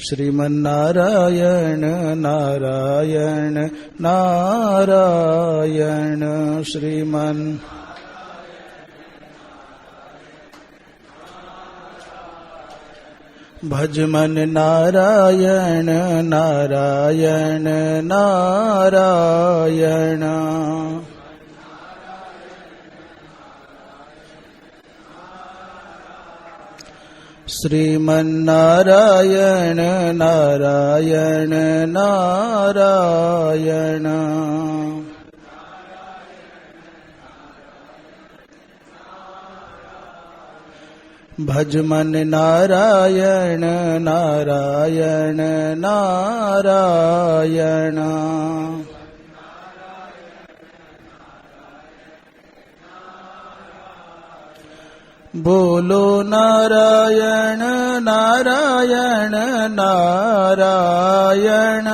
श्रीमन्नारायण नारायण नारायण श्रीमन् भजमन नारायण नारायण नारायण श्रीमन्नारायण नारायण नारायण भजमन नारायण नारायण नारायण बोलो नारायण नारायण नारायण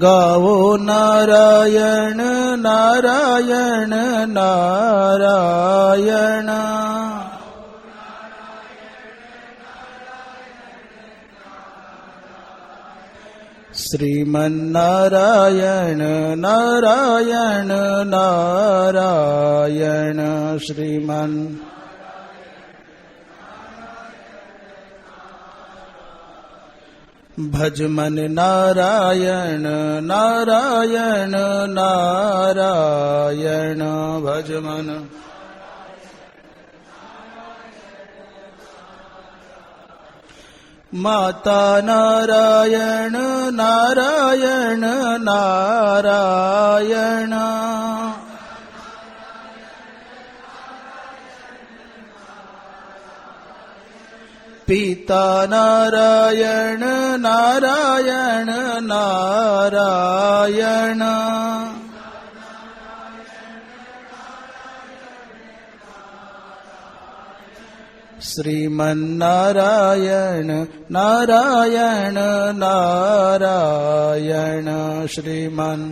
गावो नारायण नारायण नारायण श्रीमन्नारायण नारायण नारायण श्रीमन् भजमन नारायण नारायण नारायण भजमन माता नारायण नारायण नारायण पिता नारायण नारायण नारायण श्रीमन्नारायण नारायण नारायण श्रीमन्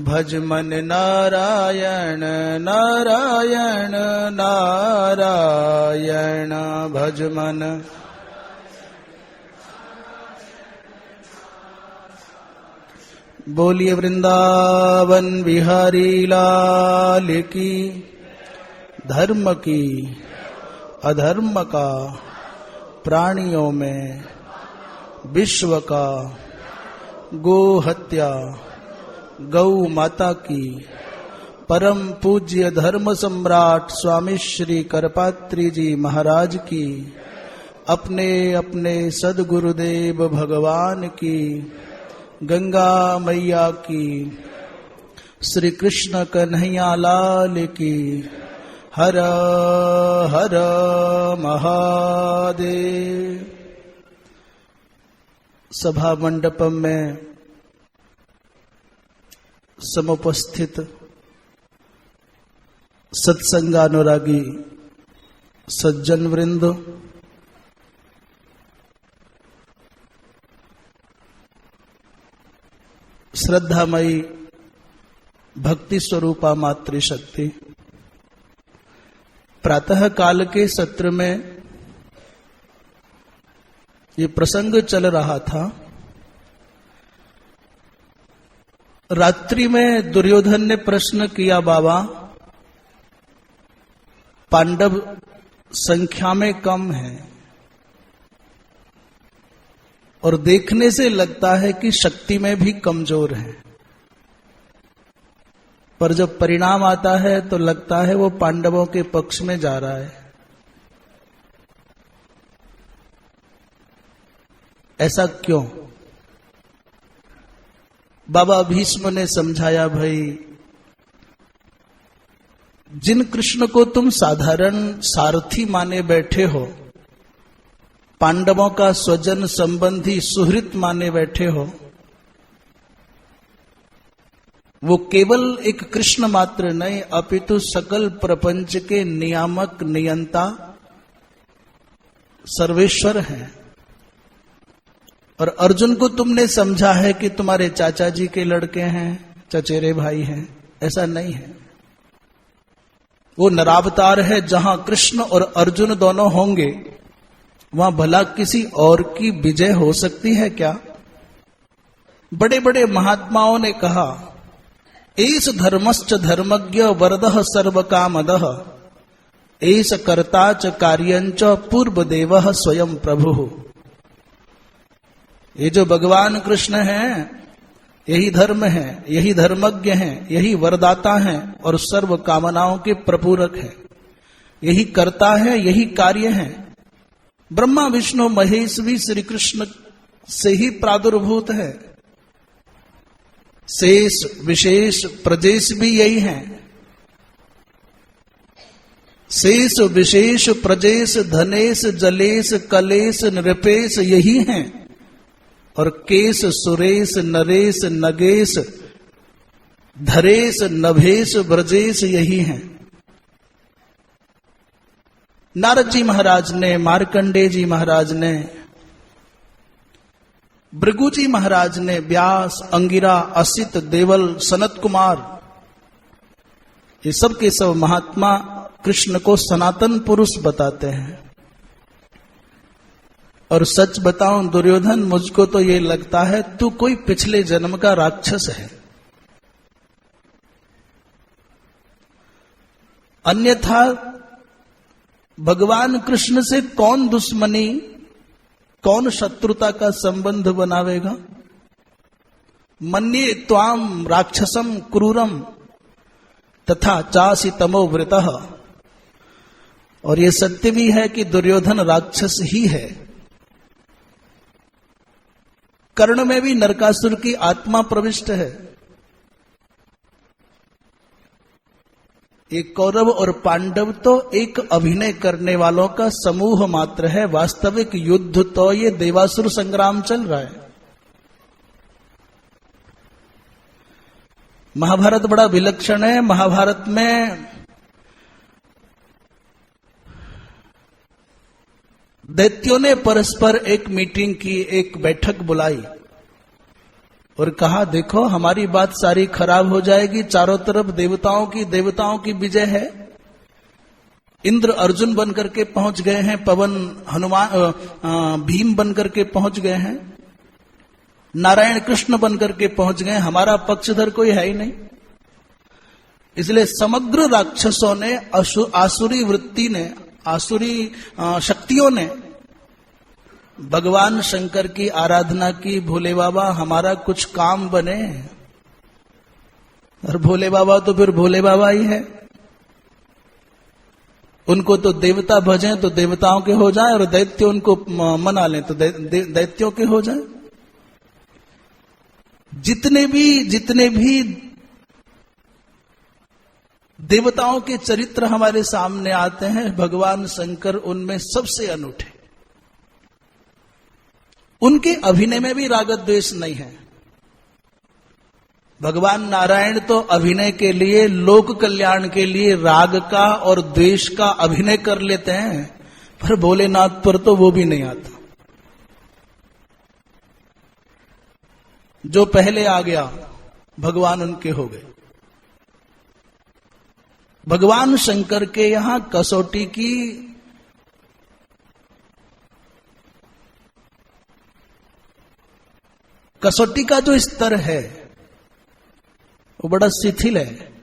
भजमन नारायण नारायण नारायण भजमन बोलिए वृंदावन बिहारी लाल की। धर्म की अधर्म का प्राणियों में विश्व का गो हत्या गौ माता की परम पूज्य धर्म सम्राट स्वामी श्री करपात्री जी महाराज की अपने अपने सद्गुरुदेव भगवान की गंगा मैया की श्री कृष्ण कन्हैया लाल की हर हर महादेव। सभा मंडपम में समुपस्थित सत्संगानुरागी सज्जन वृंद, श्रद्धामयी भक्ति स्वरूपा मातृशक्ति, प्रातः काल के सत्र में ये प्रसंग चल रहा था। रात्रि में दुर्योधन ने प्रश्न किया, बाबा पांडव संख्या में कम है और देखने से लगता है कि शक्ति में भी कमजोर है, पर जब परिणाम आता है तो लगता है वो पांडवों के पक्ष में जा रहा है। ऐसा क्यों? बाबा भीष्म ने समझाया, भाई जिन कृष्ण को तुम साधारण सारथी माने बैठे हो, पांडवों का स्वजन संबंधी सुहृत माने बैठे हो, वो केवल एक कृष्ण मात्र नहीं अपितु सकल प्रपंच के नियामक नियंता सर्वेश्वर हैं। और अर्जुन को तुमने समझा है कि तुम्हारे चाचा जी के लड़के हैं, चचेरे भाई हैं। ऐसा नहीं है। वो नरावतार है। जहां कृष्ण और अर्जुन दोनों होंगे वहां भला किसी और की विजय हो सकती है क्या? बड़े बड़े महात्माओं ने कहा, एस धर्मश्च धर्मज्ञ वरदः सर्व कामदः, एस कर्ता च कार्यंच पूर्व देवः स्वयं प्रभु। ये जो भगवान कृष्ण हैं, यही धर्म है, यही धर्मज्ञ हैं, यही वरदाता हैं और सर्व कामनाओं के प्रपूरक हैं। यही कर्ता है, यही कार्य है। ब्रह्मा विष्णु महेश भी श्री कृष्ण से ही प्रादुर्भूत है। शेष विशेष प्रजेश भी यही है। शेष विशेष प्रजेश धनेश जलेश कलेश नृपेश यही हैं। और केश सुरेश नरेश नगेश धरेश नभेश ब्रजेश यही हैं। नारद जी महाराज ने, मार्कंडेय जी महाराज ने, भृगु जी महाराज ने, व्यास, अंगिरा, असित, देवल, सनत कुमार, ये सब के सब महात्मा कृष्ण को सनातन पुरुष बताते हैं। और सच बताऊं दुर्योधन, मुझको तो ये लगता है तू कोई पिछले जन्म का राक्षस है। अन्यथा भगवान कृष्ण से कौन दुश्मनी, कौन शत्रुता का संबंध बनावेगा? मन्ये त्वाम राक्षसम क्रूरम तथा चासी तमो वृतः। और ये सत्य भी है कि दुर्योधन राक्षस ही है। कर्ण में भी नरकासुर की आत्मा प्रविष्ट है। एक कौरव और पांडव तो एक अभिनय करने वालों का समूह मात्र है। वास्तविक युद्ध तो ये देवासुर संग्राम चल रहा है। महाभारत बड़ा विलक्षण है। महाभारत में दैत्यों ने परस्पर एक मीटिंग की, एक बैठक बुलाई और कहा, देखो हमारी बात सारी खराब हो जाएगी। चारों तरफ देवताओं की विजय है। इंद्र अर्जुन बनकर के पहुंच गए हैं, पवन हनुमान भीम बनकर के पहुंच गए हैं, नारायण कृष्ण बनकर के पहुंच गए। हमारा पक्षधर कोई है ही नहीं। इसलिए समग्र राक्षसों ने, आसुरी वृत्ति ने, आसुरी शक्तियों ने भगवान शंकर की आराधना की। भोले बाबा हमारा कुछ काम बने। और भोले बाबा तो फिर भोले बाबा ही है। उनको तो देवता भजें तो देवताओं के हो जाएं, और दैत्य उनको मना लें तो दैत्यों के हो जाएं। जितने भी देवताओं के चरित्र हमारे सामने आते हैं, भगवान शंकर उनमें सबसे अनूठे। उनके अभिनय में भी राग द्वेष नहीं है। भगवान नारायण तो अभिनय के लिए, लोक कल्याण के लिए राग का और द्वेष का अभिनय कर लेते हैं, पर भोलेनाथ पर तो वो भी नहीं आता। जो पहले आ गया भगवान उनके हो गए। भगवान शंकर के यहां कसौटी का जो स्तर है वो बड़ा शिथिल है।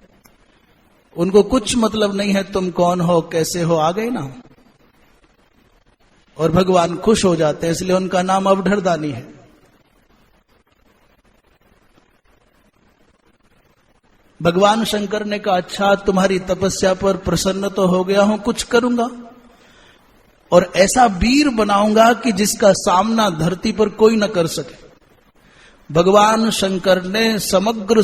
उनको कुछ मतलब नहीं है तुम कौन हो, कैसे हो, आ गए ना। और भगवान खुश हो जाते हैं, इसलिए उनका नाम अवधरदानी है। भगवान शंकर ने कहा, अच्छा तुम्हारी तपस्या पर प्रसन्न तो हो गया हूं, कुछ करूंगा और ऐसा वीर बनाऊंगा कि जिसका सामना धरती पर कोई न कर सके। भगवान शंकर ने समग्र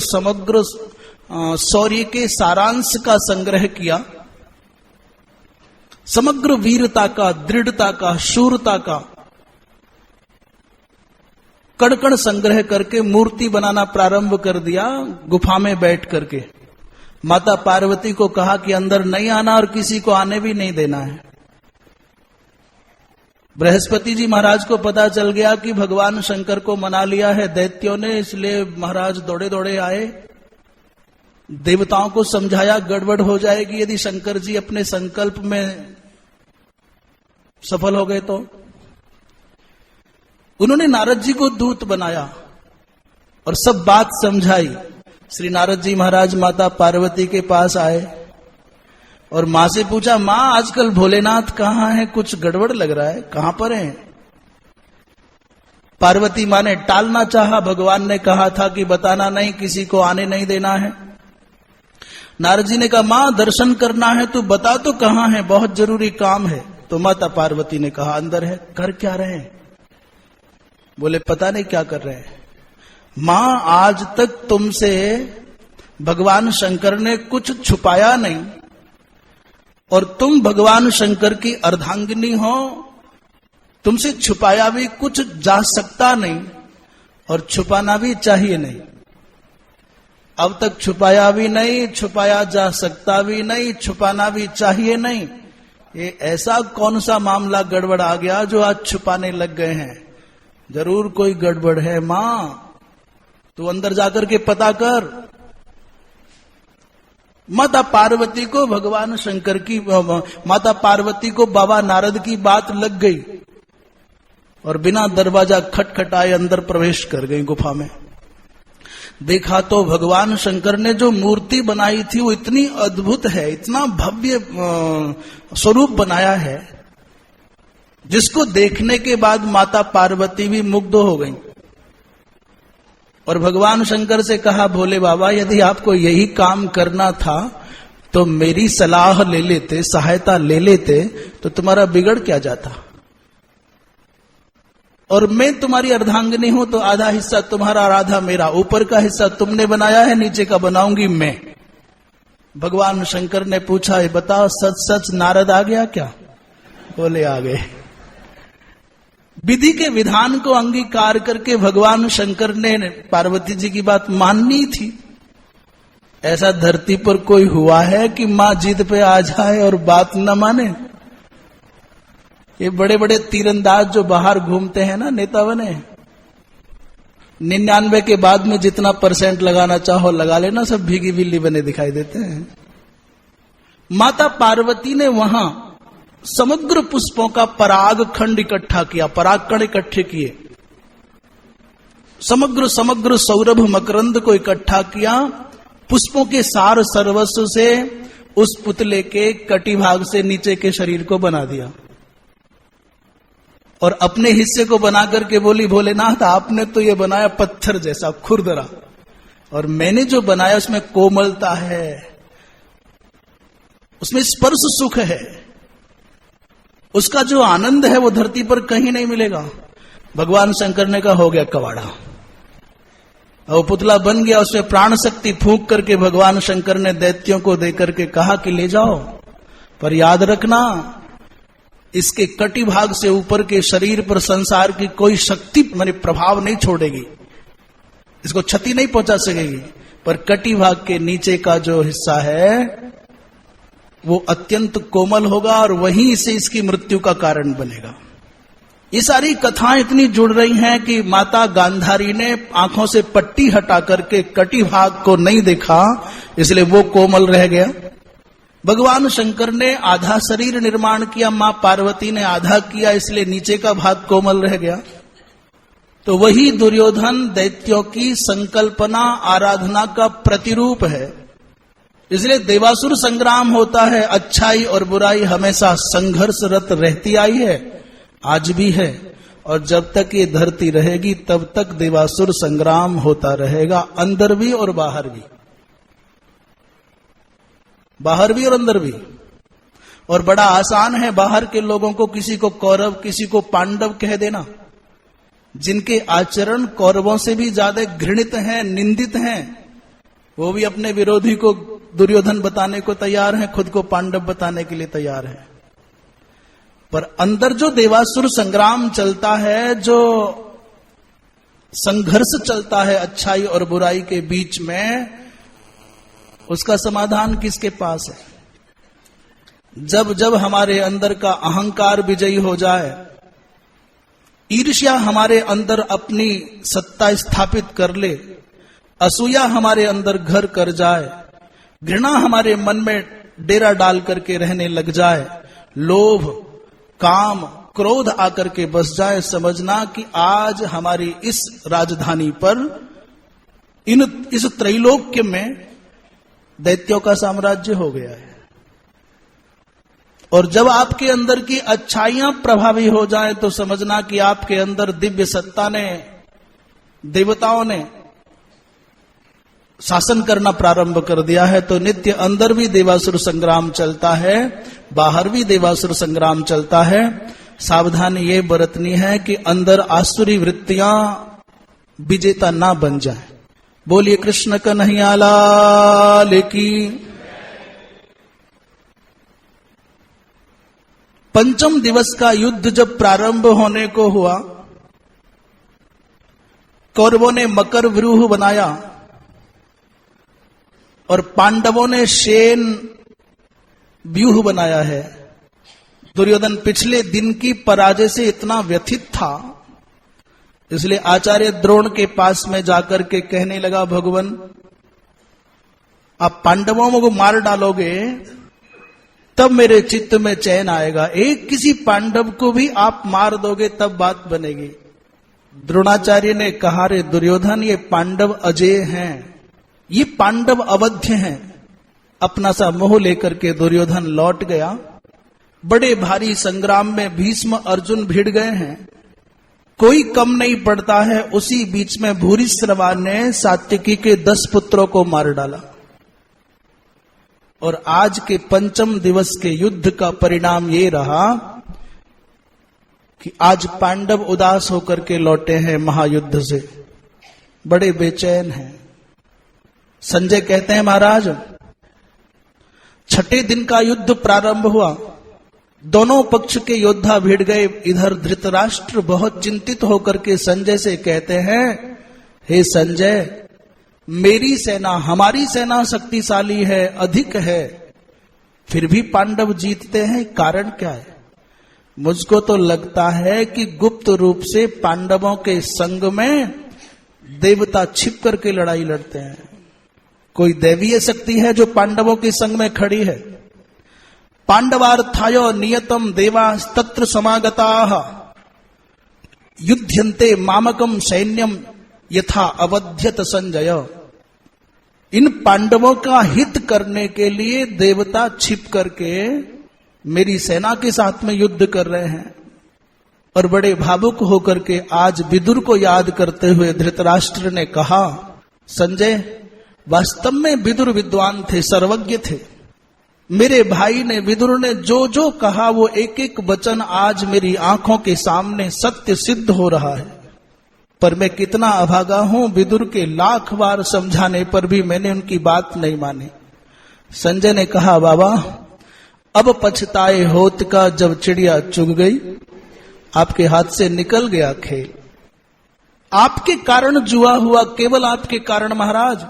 शौर्य के सारांश का संग्रह किया। समग्र वीरता का, दृढ़ता का, शूरता का कण कण संग्रह करके मूर्ति बनाना प्रारंभ कर दिया। गुफा में बैठ करके माता पार्वती को कहा कि अंदर नहीं आना और किसी को आने भी नहीं देना है। बृहस्पति जी महाराज को पता चल गया कि भगवान शंकर को मना लिया है दैत्यों ने, इसलिए महाराज दौड़े दौड़े आए, देवताओं को समझाया गड़बड़ हो जाएगी यदि शंकर जी अपने संकल्प में सफल हो गए तो। उन्होंने नारद जी को दूत बनाया और सब बात समझाई। श्री नारद जी महाराज माता पार्वती के पास आए और मां से पूछा, मां आजकल भोलेनाथ कहां है, कुछ गड़बड़ लग रहा है, कहां पर हैं? पार्वती मां ने टालना चाहा, भगवान ने कहा था कि बताना नहीं, किसी को आने नहीं देना है। नारद जी ने कहा, मां दर्शन करना है तो बता तो कहां है, बहुत जरूरी काम है। तो माता पार्वती ने कहा, अंदर है। कर क्या रहे हैं? बोले पता नहीं क्या कर रहे हैं। मां आज तक तुमसे भगवान शंकर ने कुछ छुपाया नहीं और तुम भगवान शंकर की अर्धांगिनी हो, तुमसे छुपाया भी कुछ जा सकता नहीं और छुपाना भी चाहिए नहीं। अब तक छुपाया भी नहीं, छुपाया जा सकता भी नहीं, छुपाना भी चाहिए नहीं। ये ऐसा कौन सा मामला गड़बड़ आ गया जो आज छुपाने लग गए हैं? जरूर कोई गड़बड़ है। मां तू अंदर जाकर के पता कर। माता पार्वती को भगवान शंकर की, माता पार्वती को बाबा नारद की बात लग गई और बिना दरवाजा खटखटाए अंदर प्रवेश कर गई गुफा में। देखा तो भगवान शंकर ने जो मूर्ति बनाई थी वो इतनी अद्भुत है, इतना भव्य स्वरूप बनाया है, जिसको देखने के बाद माता पार्वती भी मुग्ध हो गई। और भगवान शंकर से कहा, भोले बाबा यदि आपको यही काम करना था तो मेरी सलाह ले लेते, सहायता ले लेते, तो तुम्हारा बिगड़ क्या जाता। और मैं तुम्हारी अर्धांगिनी हूं तो आधा हिस्सा तुम्हारा और आधा मेरा, ऊपर का हिस्सा तुमने बनाया है, नीचे का बनाऊंगी मैं। भगवान शंकर ने पूछा, बताओ सच सच नारद आ गया क्या? बोले आ गए। विधि के विधान को अंगीकार करके भगवान शंकर ने पार्वती जी की बात माननी थी। ऐसा धरती पर कोई हुआ है कि मां जिद पे आ जाए और बात न माने? ये बड़े बड़े तीरंदाज जो बाहर घूमते हैं ना, नेता बने, 99 के बाद में जितना % लगाना चाहो लगा लेना, सब भीगी बिल्ली बने दिखाई देते हैं। माता पार्वती ने वहां समग्र पुष्पों का पराग खंड इकट्ठा किया, पराग कण इकट्ठे किए, समग्र सौरभ मकरंद को इकट्ठा किया, पुष्पों के सार सर्वस्व से उस पुतले के कटी भाग से नीचे के शरीर को बना दिया और अपने हिस्से को बना करके बोली, भोलेनाथ आपने तो ये बनाया पत्थर जैसा खुरदरा, और मैंने जो बनाया उसमें कोमलता है, उसमें स्पर्श सुख है, उसका जो आनंद है वो धरती पर कहीं नहीं मिलेगा। भगवान शंकर ने कहा, हो गया कवाड़ा। और पुतला बन गया, उसमें प्राण शक्ति फूंक करके भगवान शंकर ने दैत्यों को देकर के कहा कि ले जाओ, पर याद रखना इसके कटी भाग से ऊपर के शरीर पर संसार की कोई शक्ति माने प्रभाव नहीं छोड़ेगी, इसको क्षति नहीं पहुंचा सकेगी, पर कटी भाग के नीचे का जो हिस्सा है वो अत्यंत कोमल होगा और वहीं से इसकी मृत्यु का कारण बनेगा। ये सारी कथाएं इतनी जुड़ रही हैं कि माता गांधारी ने आंखों से पट्टी हटा करके कटी भाग को नहीं देखा, इसलिए वो कोमल रह गया। भगवान शंकर ने आधा शरीर निर्माण किया, मां पार्वती ने आधा किया, इसलिए नीचे का भाग कोमल रह गया। तो वही दुर्योधन दैत्यों की संकल्पना आराधना का प्रतिरूप है। इसलिए देवासुर संग्राम होता है, अच्छाई और बुराई हमेशा संघर्षरत रहती आई है, आज भी है, और जब तक ये धरती रहेगी तब तक देवासुर संग्राम होता रहेगा, अंदर भी और बाहर भी, बाहर भी और अंदर भी। और बड़ा आसान है बाहर के लोगों को किसी को कौरव किसी को पांडव कह देना, जिनके आचरण कौरवों से भी ज्यादा घृणित हैं, निंदित हैं, वो भी अपने विरोधी को दुर्योधन बताने को तैयार हैं, खुद को पांडव बताने के लिए तैयार हैं। पर अंदर जो देवासुर संग्राम चलता है, जो संघर्ष चलता है अच्छाई और बुराई के बीच में, उसका समाधान किसके पास है? जब जब हमारे अंदर का अहंकार विजयी हो जाए, ईर्ष्या हमारे अंदर अपनी सत्ता स्थापित कर ले, असूया हमारे अंदर घर कर जाए, घृणा हमारे मन में डेरा डाल करके रहने लग जाए, लोभ, काम, क्रोध आकर के बस जाए, समझना कि आज हमारी इस राजधानी पर, इस त्रैलोक्य में दैत्यों का साम्राज्य हो गया है। और जब आपके अंदर की अच्छाइयां प्रभावी हो जाएं तो समझना कि आपके अंदर दिव्य सत्ता ने, देवताओं ने शासन करना प्रारंभ कर दिया है। तो नित्य अंदर भी देवासुर संग्राम चलता है, बाहर भी देवासुर संग्राम चलता है। सावधानी ये बरतनी है कि अंदर आसुरी वृत्तियां विजेता ना बन जाए। बोलिए कृष्ण कन्हैया लाल की। पंचम दिवस का युद्ध जब प्रारंभ होने को हुआ, कौरवों ने मकर व्यूह बनाया और पांडवों ने शेन व्यूह बनाया है। दुर्योधन पिछले दिन की पराजय से इतना व्यथित था, इसलिए आचार्य द्रोण के पास में जाकर के कहने लगा, भगवान आप पांडवों को मार डालोगे तब मेरे चित्त में चैन आएगा, एक किसी पांडव को भी आप मार दोगे तब बात बनेगी। द्रोणाचार्य ने कहा, रे दुर्योधन ये पांडव अजेय हैं, ये पांडव अवध्य हैं। अपना सा मोह लेकर के दुर्योधन लौट गया। बड़े भारी संग्राम में भीष्म अर्जुन भिड़ गए हैं, कोई कम नहीं पड़ता है। उसी बीच में भूरिश्रवा ने सात्यकी के 10 पुत्रों को मार डाला। और आज के पंचम दिवस के युद्ध का परिणाम ये रहा कि आज पांडव उदास होकर के लौटे हैं महायुद्ध से, बड़े बेचैन हैं। संजय कहते हैं, महाराज छठे दिन का युद्ध प्रारंभ हुआ, दोनों पक्ष के योद्धा भिड़ गए। इधर धृतराष्ट्र बहुत चिंतित होकर के संजय से कहते हैं, हे संजय, मेरी सेना, हमारी सेना शक्तिशाली है, अधिक है, फिर भी पांडव जीतते हैं, कारण क्या है? मुझको तो लगता है कि गुप्त रूप से पांडवों के संग में देवता छिप करके लड़ाई लड़ते हैं। कोई दैवीय शक्ति है जो पांडवों के संग में खड़ी है। पांडवार्थाय नियतम देवास्तत्र समागताः युध्यन्ते मामकम सैन्यम यथा अवध्यत संजय। इन पांडवों का हित करने के लिए देवता छिप करके मेरी सेना के साथ में युद्ध कर रहे हैं। और बड़े भावुक होकर के आज विदुर को याद करते हुए धृतराष्ट्र ने कहा, संजय वास्तव में विदुर विद्वान थे, सर्वज्ञ थे। मेरे भाई ने, विदुर ने जो जो कहा वो एक एक वचन आज मेरी आंखों के सामने सत्य सिद्ध हो रहा है। पर मैं कितना अभागा हूं, विदुर के लाख बार समझाने पर भी मैंने उनकी बात नहीं मानी। संजय ने कहा, बाबा अब पछताए होत का जब चिड़िया चुग गई, आपके हाथ से निकल गया खेल। आपके कारण जुआ हुआ, केवल आपके कारण महाराज,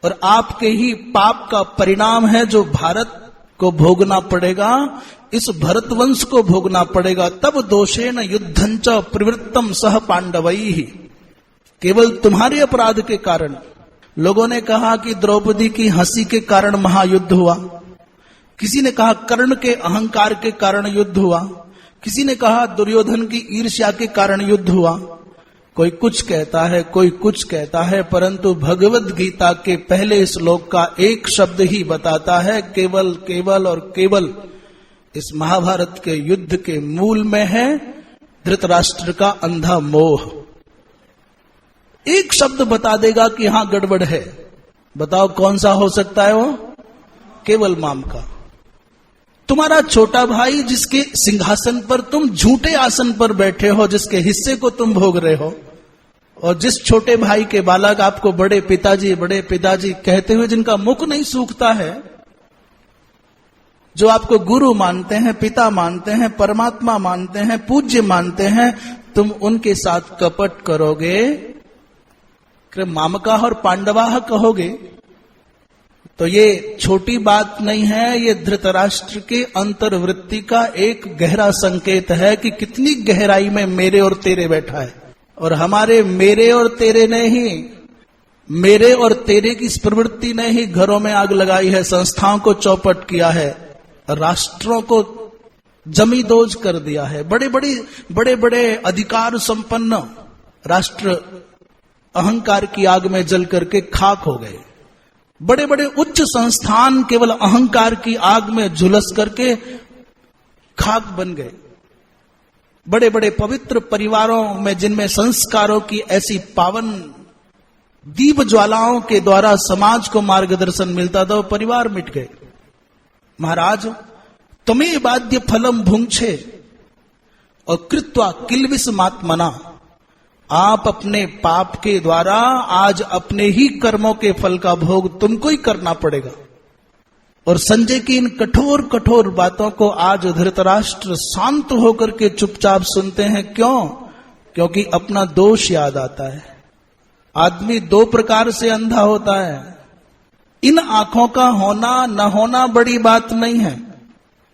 और आपके ही पाप का परिणाम है जो भारत को भोगना पड़ेगा, इस भरत वंश को भोगना पड़ेगा। तब दोषेन युद्धंच प्रवृत्तम सह पांडवैः, केवल तुम्हारे अपराध के कारण। लोगों ने कहा कि द्रौपदी की हंसी के कारण महायुद्ध हुआ, किसी ने कहा कर्ण के अहंकार के कारण युद्ध हुआ, किसी ने कहा दुर्योधन की ईर्ष्या के कारण युद्ध हुआ। कोई कुछ कहता है, कोई कुछ कहता है, परंतु भगवद गीता के पहले श्लोक का एक शब्द ही बताता है, केवल केवल और केवल इस महाभारत के युद्ध के मूल में है धृतराष्ट्र का अंधा मोह। एक शब्द बता देगा कि हां गड़बड़ है। बताओ कौन सा हो सकता है वो? केवल माम का। तुम्हारा छोटा भाई जिसके सिंहासन पर तुम झूठे आसन पर बैठे हो, जिसके हिस्से को तुम भोग रहे हो, और जिस छोटे भाई के बालक आपको बड़े पिताजी कहते हुए जिनका मुख नहीं सूखता है, जो आपको गुरु मानते हैं, पिता मानते हैं, परमात्मा मानते हैं, पूज्य मानते हैं, तुम उनके साथ कपट करोगे, मामका और पांडवाह कहोगे, तो ये छोटी बात नहीं है, ये धृतराष्ट्र के अंतर्वृत्ति का एक गहरा संकेत है कि कितनी गहराई में मेरे और तेरे बैठा है। और हमारे मेरे और तेरे ने ही, मेरे और तेरे की इस प्रवृत्ति ने ही घरों में आग लगाई है, संस्थाओं को चौपट किया है, राष्ट्रों को जमींदोज कर दिया है। बड़े बड़े अधिकार संपन्न राष्ट्र अहंकार की आग में जल करके खाक हो गए। बड़े बड़े उच्च संस्थान केवल अहंकार की आग में झुलस करके खाक बन गए। बड़े बड़े पवित्र परिवारों में, जिनमें संस्कारों की ऐसी पावन दीप ज्वालाओं के द्वारा समाज को मार्गदर्शन मिलता था, वो परिवार मिट गए। महाराज, तमे बाध्य फलम भुंक्षे और कृत्वा किलविस मात्मना, आप अपने पाप के द्वारा आज अपने ही कर्मों के फल का भोग तुमको ही करना पड़ेगा। और संजय की इन कठोर कठोर बातों को आज धृतराष्ट्र शांत होकर के चुपचाप सुनते हैं। क्यों? क्योंकि अपना दोष याद आता है। आदमी दो प्रकार से अंधा होता है। इन आंखों का होना न होना बड़ी बात नहीं है,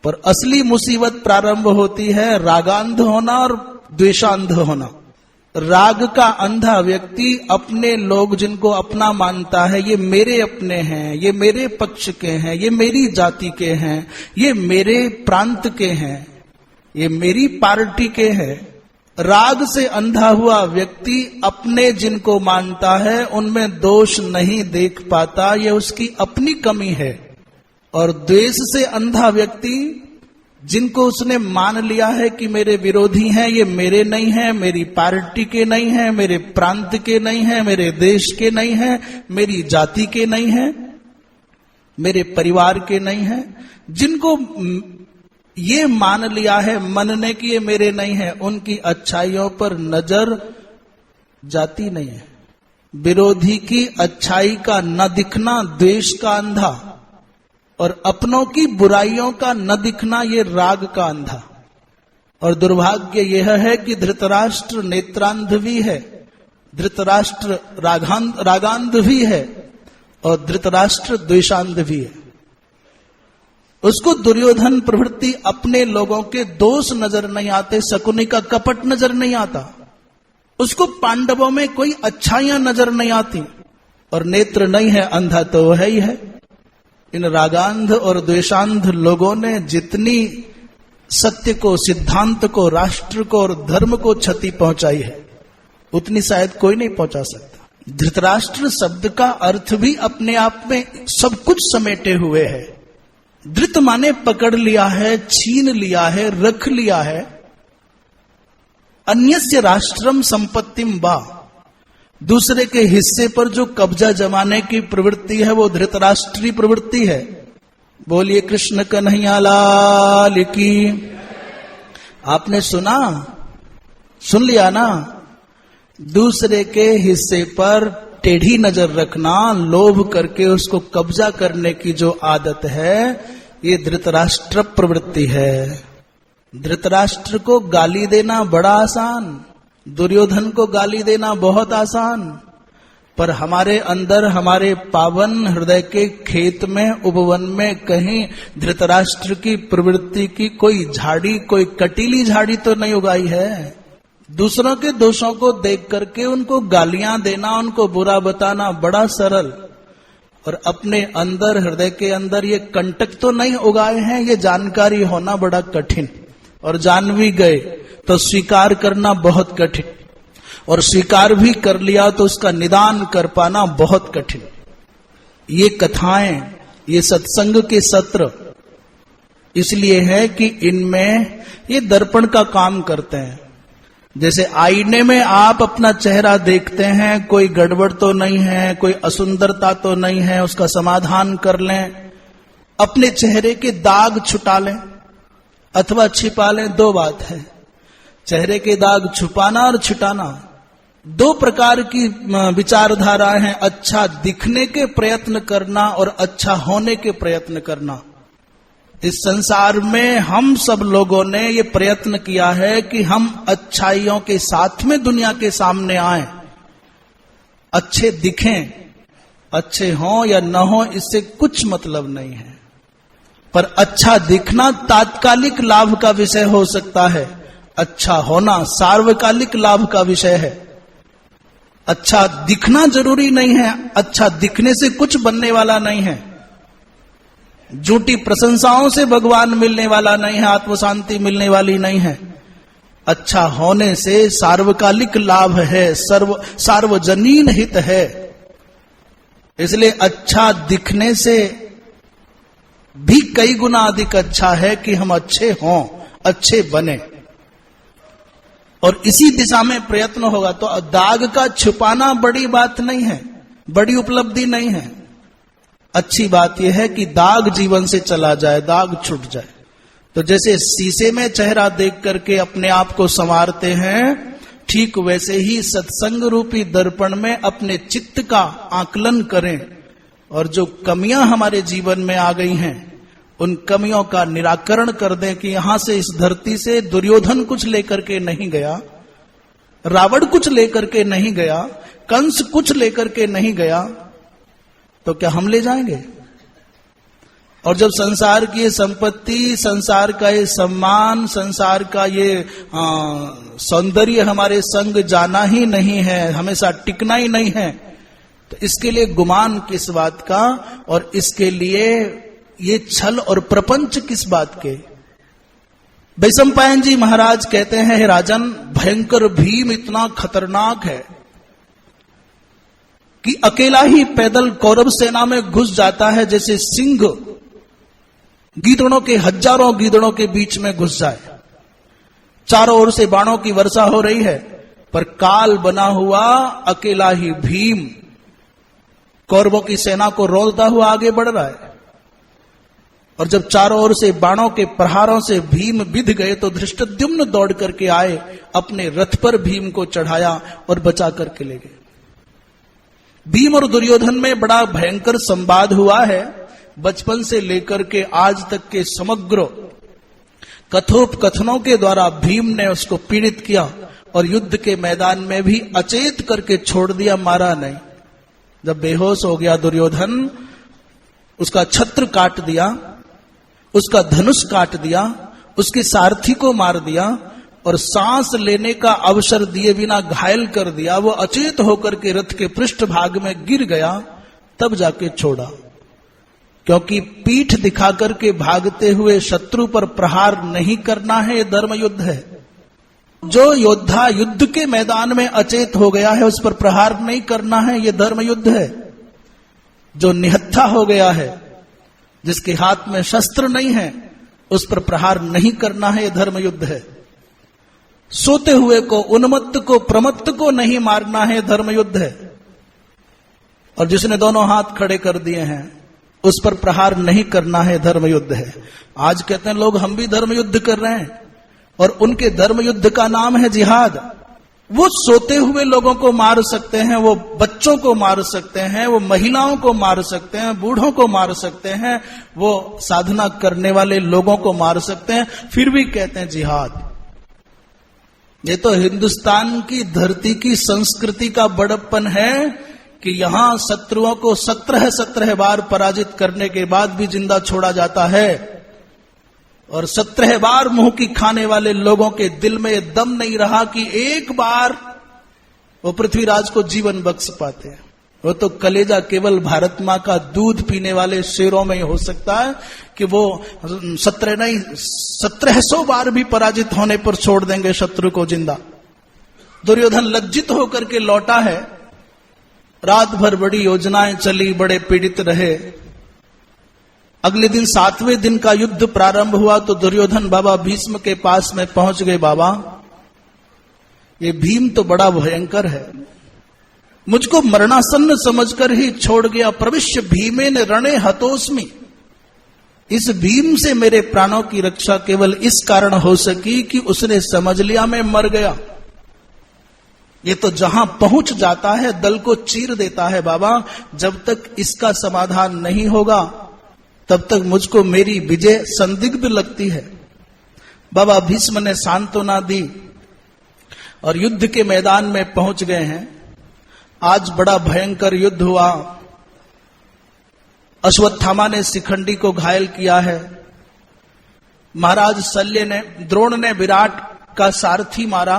पर असली मुसीबत प्रारंभ होती है रागांध होना और द्वेषांध होना। राग का अंधा व्यक्ति अपने लोग जिनको अपना मानता है, ये मेरे अपने हैं, ये मेरे पक्ष के हैं, ये मेरी जाति के हैं, ये मेरे प्रांत के हैं, ये मेरी पार्टी के हैं। राग से अंधा हुआ व्यक्ति अपने जिनको मानता है उनमें दोष नहीं देख पाता, ये उसकी अपनी कमी है। और द्वेष से अंधा व्यक्ति जिनको उसने मान लिया है कि मेरे विरोधी हैं, ये मेरे नहीं हैं, मेरी पार्टी के नहीं हैं, मेरे प्रांत के नहीं हैं, मेरे देश के नहीं हैं, मेरी जाति के नहीं हैं, मेरे परिवार के नहीं हैं, जिनको ये मान लिया है मनने की ये मेरे नहीं है, उनकी अच्छाइयों पर नजर जाती नहीं है। विरोधी की अच्छाई का न दिखना द्वेष का अंधा, और अपनों की बुराइयों का न दिखना ये राग का अंधा। और दुर्भाग्य यह है कि धृतराष्ट्र नेत्रांध भी है, धृतराष्ट्र रागांध भी है, और धृतराष्ट्र द्वेषांध भी है। उसको दुर्योधन प्रवृत्ति अपने लोगों के दोष नजर नहीं आते, शकुनी का कपट नजर नहीं आता, उसको पांडवों में कोई अच्छाइयां नजर नहीं आती। और नेत्र नहीं है, अंधा तो वह ही है। इन रागांध और द्वेषांध लोगों ने जितनी सत्य को, सिद्धांत को, राष्ट्र को और धर्म को क्षति पहुंचाई है, उतनी शायद कोई नहीं पहुंचा सकता। धृतराष्ट्र शब्द का अर्थ भी अपने आप में सब कुछ समेटे हुए है। धृत माने पकड़ लिया है, छीन लिया है, रख लिया है। अन्यस्य राष्ट्रम संपत्तिम वा, दूसरे के हिस्से पर जो कब्जा जमाने की प्रवृत्ति है वो धृतराष्ट्रीय प्रवृत्ति है। बोलिए कृष्ण कन्हैया लाल की। आपने सुना, सुन लिया ना, दूसरे के हिस्से पर टेढ़ी नजर रखना, लोभ करके उसको कब्जा करने की जो आदत है, ये धृतराष्ट्र प्रवृत्ति है। धृतराष्ट्र को गाली देना बड़ा आसान, दुर्योधन को गाली देना बहुत आसान, पर हमारे अंदर, हमारे पावन हृदय के खेत में, उपवन में कहीं धृतराष्ट्र की प्रवृत्ति की कोई झाड़ी, कोई कटीली झाड़ी तो नहीं उगाई है। दूसरों के दोषों को देख करके उनको गालियां देना, उनको बुरा बताना बड़ा सरल, और अपने अंदर, हृदय के अंदर ये कंटक तो नहीं उगाए हैं, ये जानकारी होना बड़ा कठिन। और जान भी गए तो स्वीकार करना बहुत कठिन, और स्वीकार भी कर लिया तो उसका निदान कर पाना बहुत कठिन। ये कथाएं, ये सत्संग के सत्र इसलिए है कि इनमें ये दर्पण का काम करते हैं। जैसे आईने में आप अपना चेहरा देखते हैं, कोई गड़बड़ तो नहीं है, कोई असुंदरता तो नहीं है, उसका समाधान कर लें, अपने चेहरे के दाग छुटा लें अथवा छिपा लें, दो बात है। चेहरे के दाग छुपाना और छुटाना दो प्रकार की विचारधाराएं हैं। अच्छा दिखने के प्रयत्न करना और अच्छा होने के प्रयत्न करना। इस संसार में हम सब लोगों ने ये प्रयत्न किया है कि हम अच्छाइयों के साथ में दुनिया के सामने आएं, अच्छे दिखें, अच्छे हों या न हो इससे कुछ मतलब नहीं है, पर अच्छा दिखना तात्कालिक लाभ का विषय हो सकता है, अच्छा होना सार्वकालिक लाभ का विषय है। अच्छा दिखना जरूरी नहीं है, अच्छा दिखने से कुछ बनने वाला नहीं है, झूठी प्रशंसाओं से भगवान मिलने वाला नहीं है, आत्म शांति मिलने वाली नहीं है। अच्छा होने से सार्वकालिक लाभ है, सार्वजनीन हित है। इसलिए अच्छा दिखने से भी कई गुना अधिक अच्छा है कि हम अच्छे हों, अच्छे बने, और इसी दिशा में प्रयत्न होगा। तो दाग का छुपाना बड़ी बात नहीं है, बड़ी उपलब्धि नहीं है। अच्छी बात यह है कि दाग जीवन से चला जाए, दाग छूट जाए। तो जैसे शीशे में चेहरा देख करके अपने आप को संवारते हैं, ठीक वैसे ही सत्संग रूपी दर्पण में अपने चित्त का आकलन करें, और जो कमियां हमारे जीवन में आ गई हैं उन कमियों का निराकरण कर दें कि यहां से, इस धरती से दुर्योधन कुछ लेकर के नहीं गया, रावण कुछ लेकर के नहीं गया, कंस कुछ लेकर के नहीं गया, तो क्या हम ले जाएंगे? और जब संसार की ये संपत्ति, संसार का ये सम्मान, संसार का ये सौंदर्य हमारे संग जाना ही नहीं है, हमेशा टिकना ही नहीं है, तो इसके लिए गुमान किस बात का, और इसके लिए ये छल और प्रपंच किस बात के? वैशंपायन जी महाराज कहते हैं, हे राजन, भयंकर भीम इतना खतरनाक है कि अकेला ही पैदल कौरव सेना में घुस जाता है, जैसे सिंह गीदड़ों के, हजारों गीदड़ों के बीच में घुस जाए। चारों ओर से बाणों की वर्षा हो रही है, पर काल बना हुआ अकेला ही भीम कौरवों की सेना को रोलता हुआ आगे बढ़ रहा है। और जब चारों ओर से बाणों के प्रहारों से भीम बिध गए तो धृष्टद्युम्न दौड़ करके आए, अपने रथ पर भीम को चढ़ाया और बचा करके ले गए। भीम और दुर्योधन में बड़ा भयंकर संवाद हुआ है। बचपन से लेकर के आज तक के समग्र कथोपकथनों के द्वारा भीम ने उसको पीड़ित किया, और युद्ध के मैदान में भी अचेत करके छोड़ दिया, मारा नहीं। जब बेहोश हो गया दुर्योधन, उसका छत्र काट दिया, उसका धनुष काट दिया, उसके सारथी को मार दिया, और सांस लेने का अवसर दिए बिना घायल कर दिया। वो अचेत होकर के रथ के पृष्ठ भाग में गिर गया, तब जाके छोड़ा। क्योंकि पीठ दिखा करके भागते हुए शत्रु पर प्रहार नहीं करना है, ये धर्म युद्ध है। जो योद्धा युद्ध के मैदान में अचेत हो गया है, उस पर प्रहार नहीं करना है, ये धर्म युद्ध है। जो निहत्था हो गया है, जिसके हाथ में शस्त्र नहीं है, उस पर प्रहार नहीं करना है, यह धर्म युद्ध है। सोते हुए को, उन्मत्त को, प्रमत्त को नहीं मारना है, धर्म युद्ध है। और जिसने दोनों हाथ खड़े कर दिए हैं, उस पर प्रहार नहीं करना है, धर्म युद्ध है। आज कहते हैं लोग हम भी धर्म युद्ध कर रहे हैं, और उनके धर्म युद्ध का नाम है जिहाद। वो सोते हुए लोगों को मार सकते हैं, वो बच्चों को मार सकते हैं, वो महिलाओं को मार सकते हैं, बूढ़ों को मार सकते हैं, वो साधना करने वाले लोगों को मार सकते हैं, फिर भी कहते हैं जिहाद। ये तो हिंदुस्तान की धरती की संस्कृति का बड़प्पन है कि यहां शत्रुओं को 17 बार पराजित करने के बाद भी जिंदा छोड़ा जाता है, और 17 बार मुंह की खाने वाले लोगों के दिल में यह दम नहीं रहा कि एक बार वो पृथ्वीराज को जीवन बख्श पाते हैं। वो तो कलेजा केवल भारत मां का दूध पीने वाले शेरों में ही हो सकता है कि वो 1700 बार भी पराजित होने पर छोड़ देंगे शत्रु को जिंदा। दुर्योधन लज्जित होकर के लौटा है, रात भर बड़ी योजनाएं चली, बड़े पीड़ित रहे। अगले दिन 7वें दिन का युद्ध प्रारंभ हुआ तो दुर्योधन बाबा भीष्म के पास में पहुंच गए। बाबा, ये भीम तो बड़ा भयंकर है, मुझको मरणासन्न समझकर ही छोड़ गया। प्रविश्य भीमेन रणे हतोस्मि, इस भीम से मेरे प्राणों की रक्षा केवल इस कारण हो सकी कि उसने समझ लिया मैं मर गया। ये तो जहां पहुंच जाता है दल को चीर देता है। बाबा, जब तक इसका समाधान नहीं होगा तब तक मुझको मेरी विजय संदिग्ध लगती है। बाबा भीष्म ने सांत्वना दी और युद्ध के मैदान में पहुंच गए हैं। आज बड़ा भयंकर युद्ध हुआ। अश्वत्थामा ने शिखंडी को घायल किया है, महाराज शल्य ने, द्रोण ने विराट का सारथी मारा,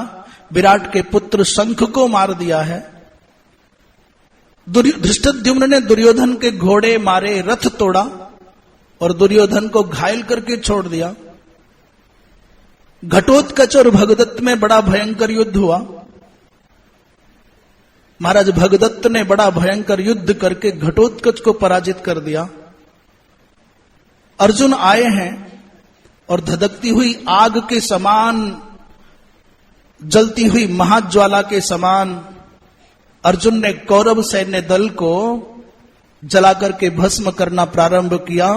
विराट के पुत्र शंख को मार दिया है, धृष्टद्युम्न ने दुर्योधन के घोड़े मारे, रथ तोड़ा और दुर्योधन को घायल करके छोड़ दिया। घटोत्कच और भगदत्त में बड़ा भयंकर युद्ध हुआ, महाराज भगदत्त ने बड़ा भयंकर युद्ध करके घटोत्कच को पराजित कर दिया। अर्जुन आए हैं और धधकती हुई आग के समान, जलती हुई महाज्वाला के समान अर्जुन ने कौरव सैन्य दल को जलाकर के भस्म करना प्रारंभ किया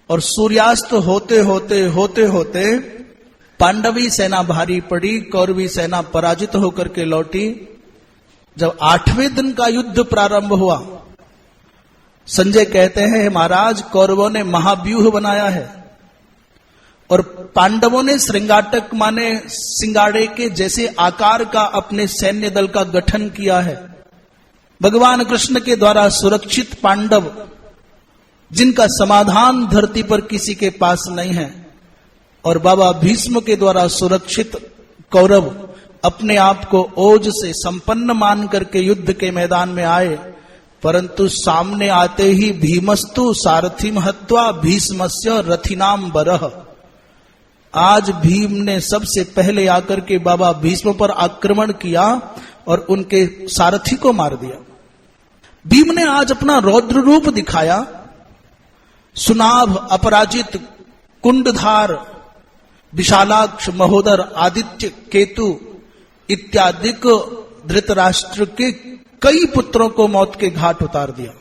और सूर्यास्त होते होते पांडवी सेना भारी पड़ी, कौरवी सेना पराजित होकर के लौटी। जब 8वें दिन का युद्ध प्रारंभ हुआ, संजय कहते हैं महाराज कौरवों ने महाव्यूह बनाया है और पांडवों ने श्रृंगाटक माने सिंगाड़े के जैसे आकार का अपने सैन्य दल का गठन किया है। भगवान कृष्ण के द्वारा सुरक्षित पांडव, जिनका समाधान धरती पर किसी के पास नहीं है, और बाबा भीष्म के द्वारा सुरक्षित कौरव अपने आप को ओज से संपन्न मान करके युद्ध के मैदान में आए, परंतु सामने आते ही भीमस्तु सारथिम हत्वा भीष्मस्य रथिनाम बरह। आज भीम ने सबसे पहले आकर के बाबा भीष्म पर आक्रमण किया और उनके सारथी को मार दिया। भीम ने आज अपना रौद्र रूप दिखाया, सुनाभ, अपराजित, कुंडधार, विशालाक्ष, महोदर, आदित्य, केतु इत्यादि को धृतराष्ट्र के कई पुत्रों को मौत के घाट उतार दिया।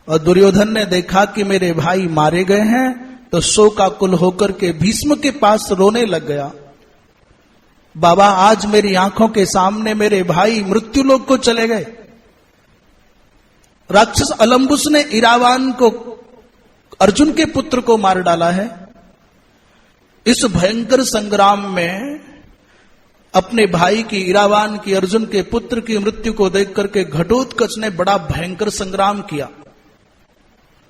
और दुर्योधन ने देखा कि मेरे भाई मारे गए हैं तो शोकाकुल होकर के भीष्म के पास रोने लग गया। बाबा आज मेरी आंखों के सामने मेरे भाई मृत्युलोक को चले गए। राक्षस अलम्बुस ने इरावान को, अर्जुन के पुत्र को मार डाला है। इस भयंकर संग्राम में अपने भाई की, इरावान की, अर्जुन के पुत्र की मृत्यु को देख करके घटोत्कच ने बड़ा भयंकर संग्राम किया।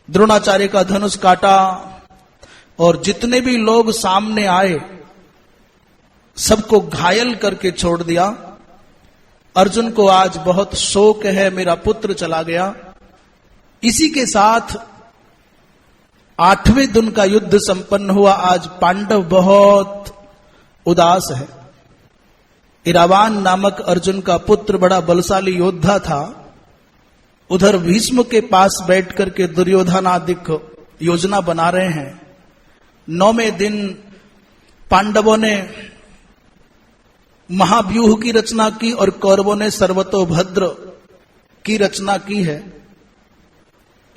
द्रोणाचार्य का धनुष काटा और जितने भी लोग सामने आए सबको घायल करके छोड़ दिया। अर्जुन को आज बहुत शोक है, मेरा पुत्र चला गया। इसी के साथ 8वें दिन का युद्ध संपन्न हुआ। आज पांडव बहुत उदास है। इरावान नामक अर्जुन का पुत्र बड़ा बलशाली योद्धा था, उधर भीष्म के पास बैठ करके दुर्योधनादिक योजना बना रहे हैं। 9वें दिन पांडवों ने महाव्यूह की रचना की और कौरवों ने सर्वतोभद्र की रचना की है।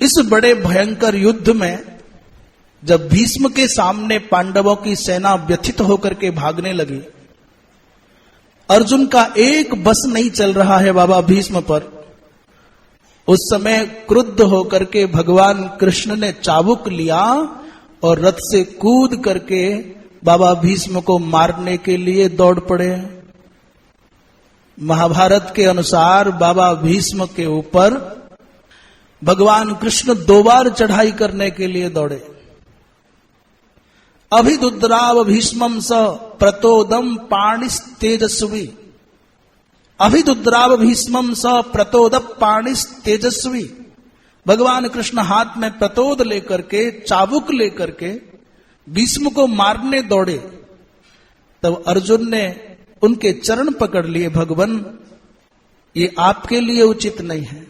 इस बड़े भयंकर युद्ध में जब भीष्म के सामने पांडवों की सेना व्यथित होकर के भागने लगी, अर्जुन का एक बस नहीं चल रहा है बाबा भीष्म पर। उस समय क्रुद्ध होकर के भगवान कृष्ण ने चाबुक लिया और रथ से कूद करके बाबा भीष्म को मारने के लिए दौड़ पड़े। महाभारत के अनुसार बाबा भीष्म के ऊपर भगवान कृष्ण 2 बार चढ़ाई करने के लिए दौड़े। अभिदुद्राव भीष्मं स प्रतोदम पाणिस तेजस्वी, अभिदुद्राव भीष्मं स प्रतोद पाणिस तेजस्वी। भगवान कृष्ण हाथ में प्रतोद लेकर के, चाबुक लेकर के भीष्म को मारने दौड़े। तब अर्जुन ने उनके चरण पकड़ लिए, भगवान ये आपके लिए उचित नहीं है,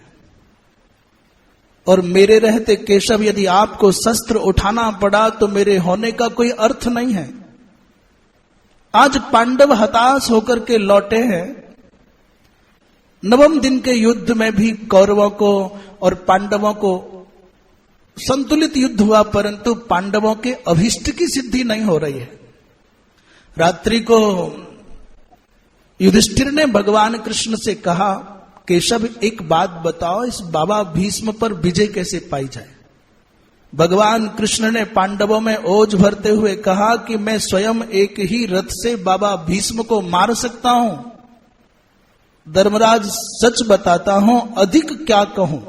और मेरे रहते केशव यदि आपको शस्त्र उठाना पड़ा तो मेरे होने का कोई अर्थ नहीं है। आज पांडव हताश होकर के लौटे हैं। 9वें दिन के युद्ध में भी कौरवों को और पांडवों को संतुलित युद्ध हुआ, परंतु पांडवों के अभिष्ट की सिद्धि नहीं हो रही है। रात्रि को युधिष्ठिर ने भगवान कृष्ण से कहा, केशव एक बात बताओ, इस बाबा भीष्म पर विजय कैसे पाई जाए। भगवान कृष्ण ने पांडवों में ओज भरते हुए कहा कि मैं स्वयं एक ही रथ से बाबा भीष्म को मार सकता हूं। धर्मराज सच बताता हूं, अधिक क्या कहूं।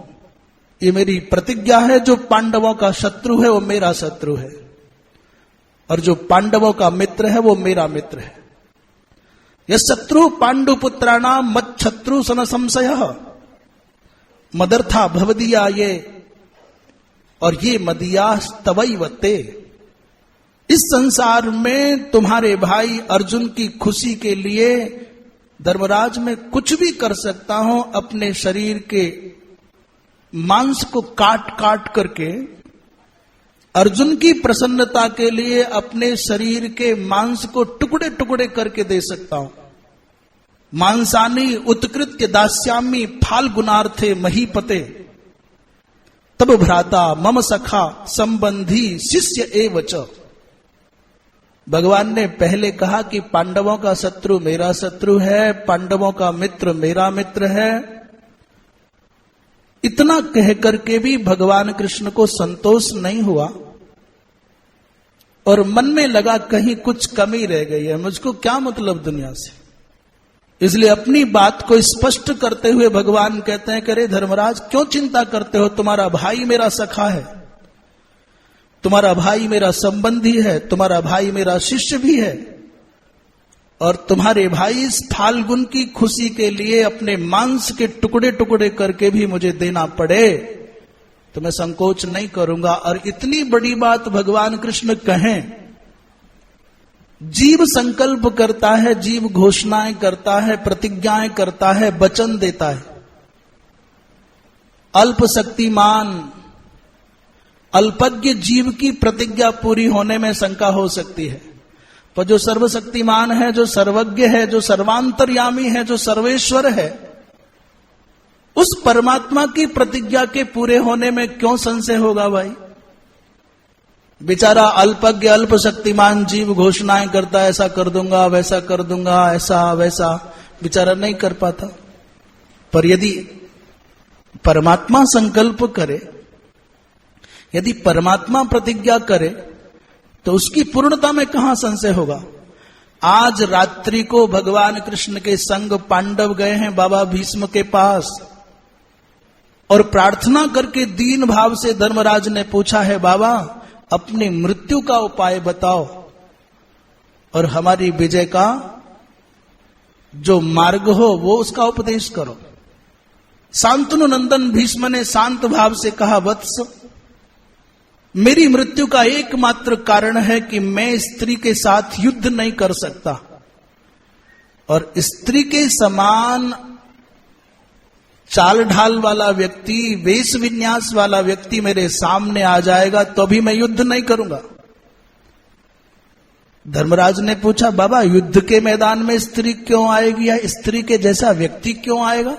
ये मेरी प्रतिज्ञा है, जो पांडवों का शत्रु है वो मेरा शत्रु है, और जो पांडवों का मित्र है वो मेरा मित्र है। यह शत्रु पांडुपुत्राणाम मत शत्रु सन संशय मदर्था भवदीया ये, और ये मदिया तवैवते। इस संसार में तुम्हारे भाई अर्जुन की खुशी के लिए धर्मराज मैं कुछ भी कर सकता हूं, अपने शरीर के मांस को काट काट करके अर्जुन की प्रसन्नता के लिए अपने शरीर के मांस को टुकड़े टुकड़े करके दे सकता हूं। मांसानी उत्कृत्य दास्यामी फाल्गुनार्थे महीपते, तब भ्राता मम सखा संबंधी शिष्य एवच। भगवान ने पहले कहा कि पांडवों का शत्रु मेरा शत्रु है, पांडवों का मित्र मेरा मित्र है। इतना कह करके भी भगवान कृष्ण को संतोष नहीं हुआ और मन में लगा कहीं कुछ कमी रह गई है, मुझको क्या मतलब दुनिया से। इसलिए अपनी बात को स्पष्ट करते हुए भगवान कहते हैं कि अरे धर्मराज क्यों चिंता करते हो, तुम्हारा भाई मेरा सखा है, तुम्हारा भाई मेरा संबंधी है, तुम्हारा भाई मेरा शिष्य भी है, और तुम्हारे भाई इस फाल्गुन की खुशी के लिए अपने मांस के टुकड़े टुकड़े करके भी मुझे देना पड़े तो मैं संकोच नहीं करूंगा। और इतनी बड़ी बात भगवान कृष्ण कहें, जीव संकल्प करता है, जीव घोषणाएं करता है, प्रतिज्ञाएं करता है, वचन देता है। अल्प शक्तिमान अल्पज्ञ जीव की प्रतिज्ञा पूरी होने में शंका हो सकती है, पर जो सर्वशक्तिमान है, जो सर्वज्ञ है, जो सर्वांतर्यामी है, जो सर्वेश्वर है, उस परमात्मा की प्रतिज्ञा के पूरे होने में क्यों संशय होगा भाई। बेचारा अल्पज्ञ अल्प शक्तिमान जीव घोषणाएं करता है, ऐसा कर दूंगा, वैसा कर दूंगा, ऐसा वैसा, बेचारा नहीं कर पाता। पर यदि परमात्मा संकल्प करे, यदि परमात्मा प्रतिज्ञा करे, तो उसकी पूर्णता में कहां संशय होगा। आज रात्रि को भगवान कृष्ण के संग पांडव गए हैं बाबा भीष्म के पास, और प्रार्थना करके दीन भाव से धर्मराज ने पूछा है, बाबा अपनी मृत्यु का उपाय बताओ और हमारी विजय का जो मार्ग हो वो उसका उपदेश करो। शांतनु नंदन भीष्म ने शांत भाव से कहा, वत्स मेरी मृत्यु का एकमात्र कारण है कि मैं स्त्री के साथ युद्ध नहीं कर सकता, और स्त्री के समान चाल ढाल वाला व्यक्ति, वेश विन्यास वाला व्यक्ति मेरे सामने आ जाएगा तो भी मैं युद्ध नहीं करूंगा। धर्मराज ने पूछा, बाबा युद्ध के मैदान में स्त्री क्यों आएगी, या स्त्री के जैसा व्यक्ति क्यों आएगा।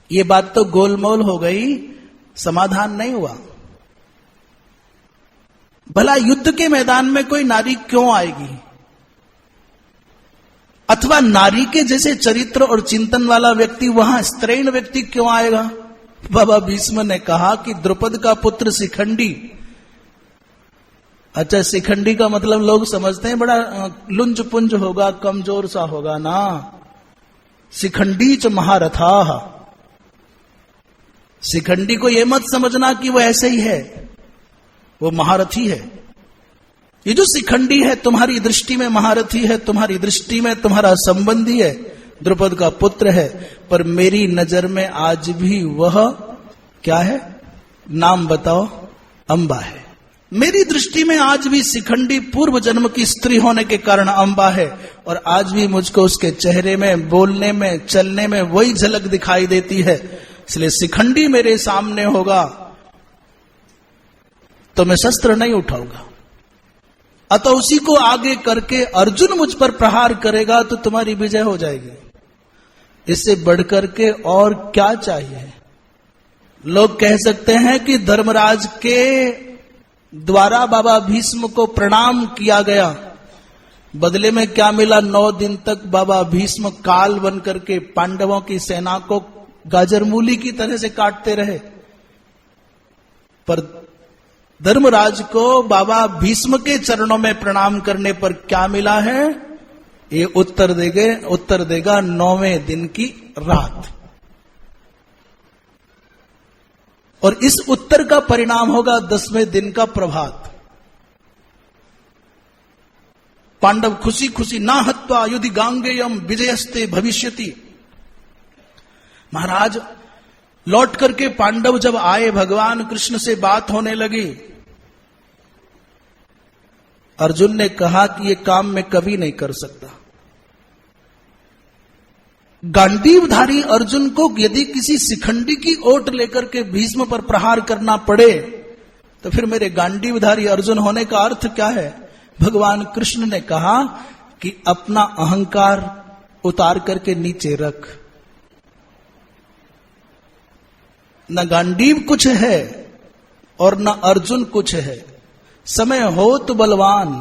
ये बात तो गोलमोल हो गई, समाधान नहीं हुआ। भला युद्ध के मैदान में कोई नारी क्यों आएगी, अथवा नारी के जैसे चरित्र और चिंतन वाला व्यक्ति वहां स्त्रैण व्यक्ति क्यों आएगा। बाबा भीष्म ने कहा कि द्रुपद का पुत्र शिखंडी, अच्छा शिखंडी का मतलब लोग समझते हैं बड़ा लुंज पुंज होगा, कमजोर सा होगा ना। शिखंडी च महारथा, शिखंडी को यह मत समझना कि वो ऐसे ही है, वो महारथी है। ये जो शिखंडी है तुम्हारी दृष्टि में महारथी है, तुम्हारी दृष्टि में तुम्हारा संबंधी है, द्रुपद का पुत्र है, पर मेरी नजर में आज भी वह क्या है, नाम बताओ, अंबा है। मेरी दृष्टि में आज भी शिखंडी पूर्व जन्म की स्त्री होने के कारण अंबा है, और आज भी मुझको उसके चेहरे में, बोलने में, चलने में वही झलक दिखाई देती है। इसलिए शिखंडी मेरे सामने होगा तो मैं शस्त्र नहीं उठाऊंगा, अतः उसी को आगे करके अर्जुन मुझ पर प्रहार करेगा तो तुम्हारी विजय हो जाएगी। इससे बढ़कर के और क्या चाहिए। लोग कह सकते हैं कि धर्मराज के द्वारा बाबा भीष्म को प्रणाम किया गया, बदले में क्या मिला, 9 दिन तक बाबा भीष्म काल बन करके पांडवों की सेना को गाजर मूली की तरह से काटते रहे। पर धर्मराज को बाबा भीष्म के चरणों में प्रणाम करने पर क्या मिला है, ये उत्तर देगा 9वें दिन की रात। और इस उत्तर का परिणाम होगा 10वें दिन का प्रभात। पांडव खुशी खुशी ना हत्वा युधि गांगेयम विजयस्ते भविष्यति। महाराज लौट करके पांडव जब आए, भगवान कृष्ण से बात होने लगी। अर्जुन ने कहा कि यह काम मैं कभी नहीं कर सकता। गांडीवधारी अर्जुन को यदि किसी शिखंडी की ओट लेकर के भीष्म पर प्रहार करना पड़े तो फिर मेरे गांडीवधारी अर्जुन होने का अर्थ क्या है? भगवान कृष्ण ने कहा कि अपना अहंकार उतार करके नीचे रख। न गांडीव कुछ है और न अर्जुन कुछ है। समय हो तो बलवान,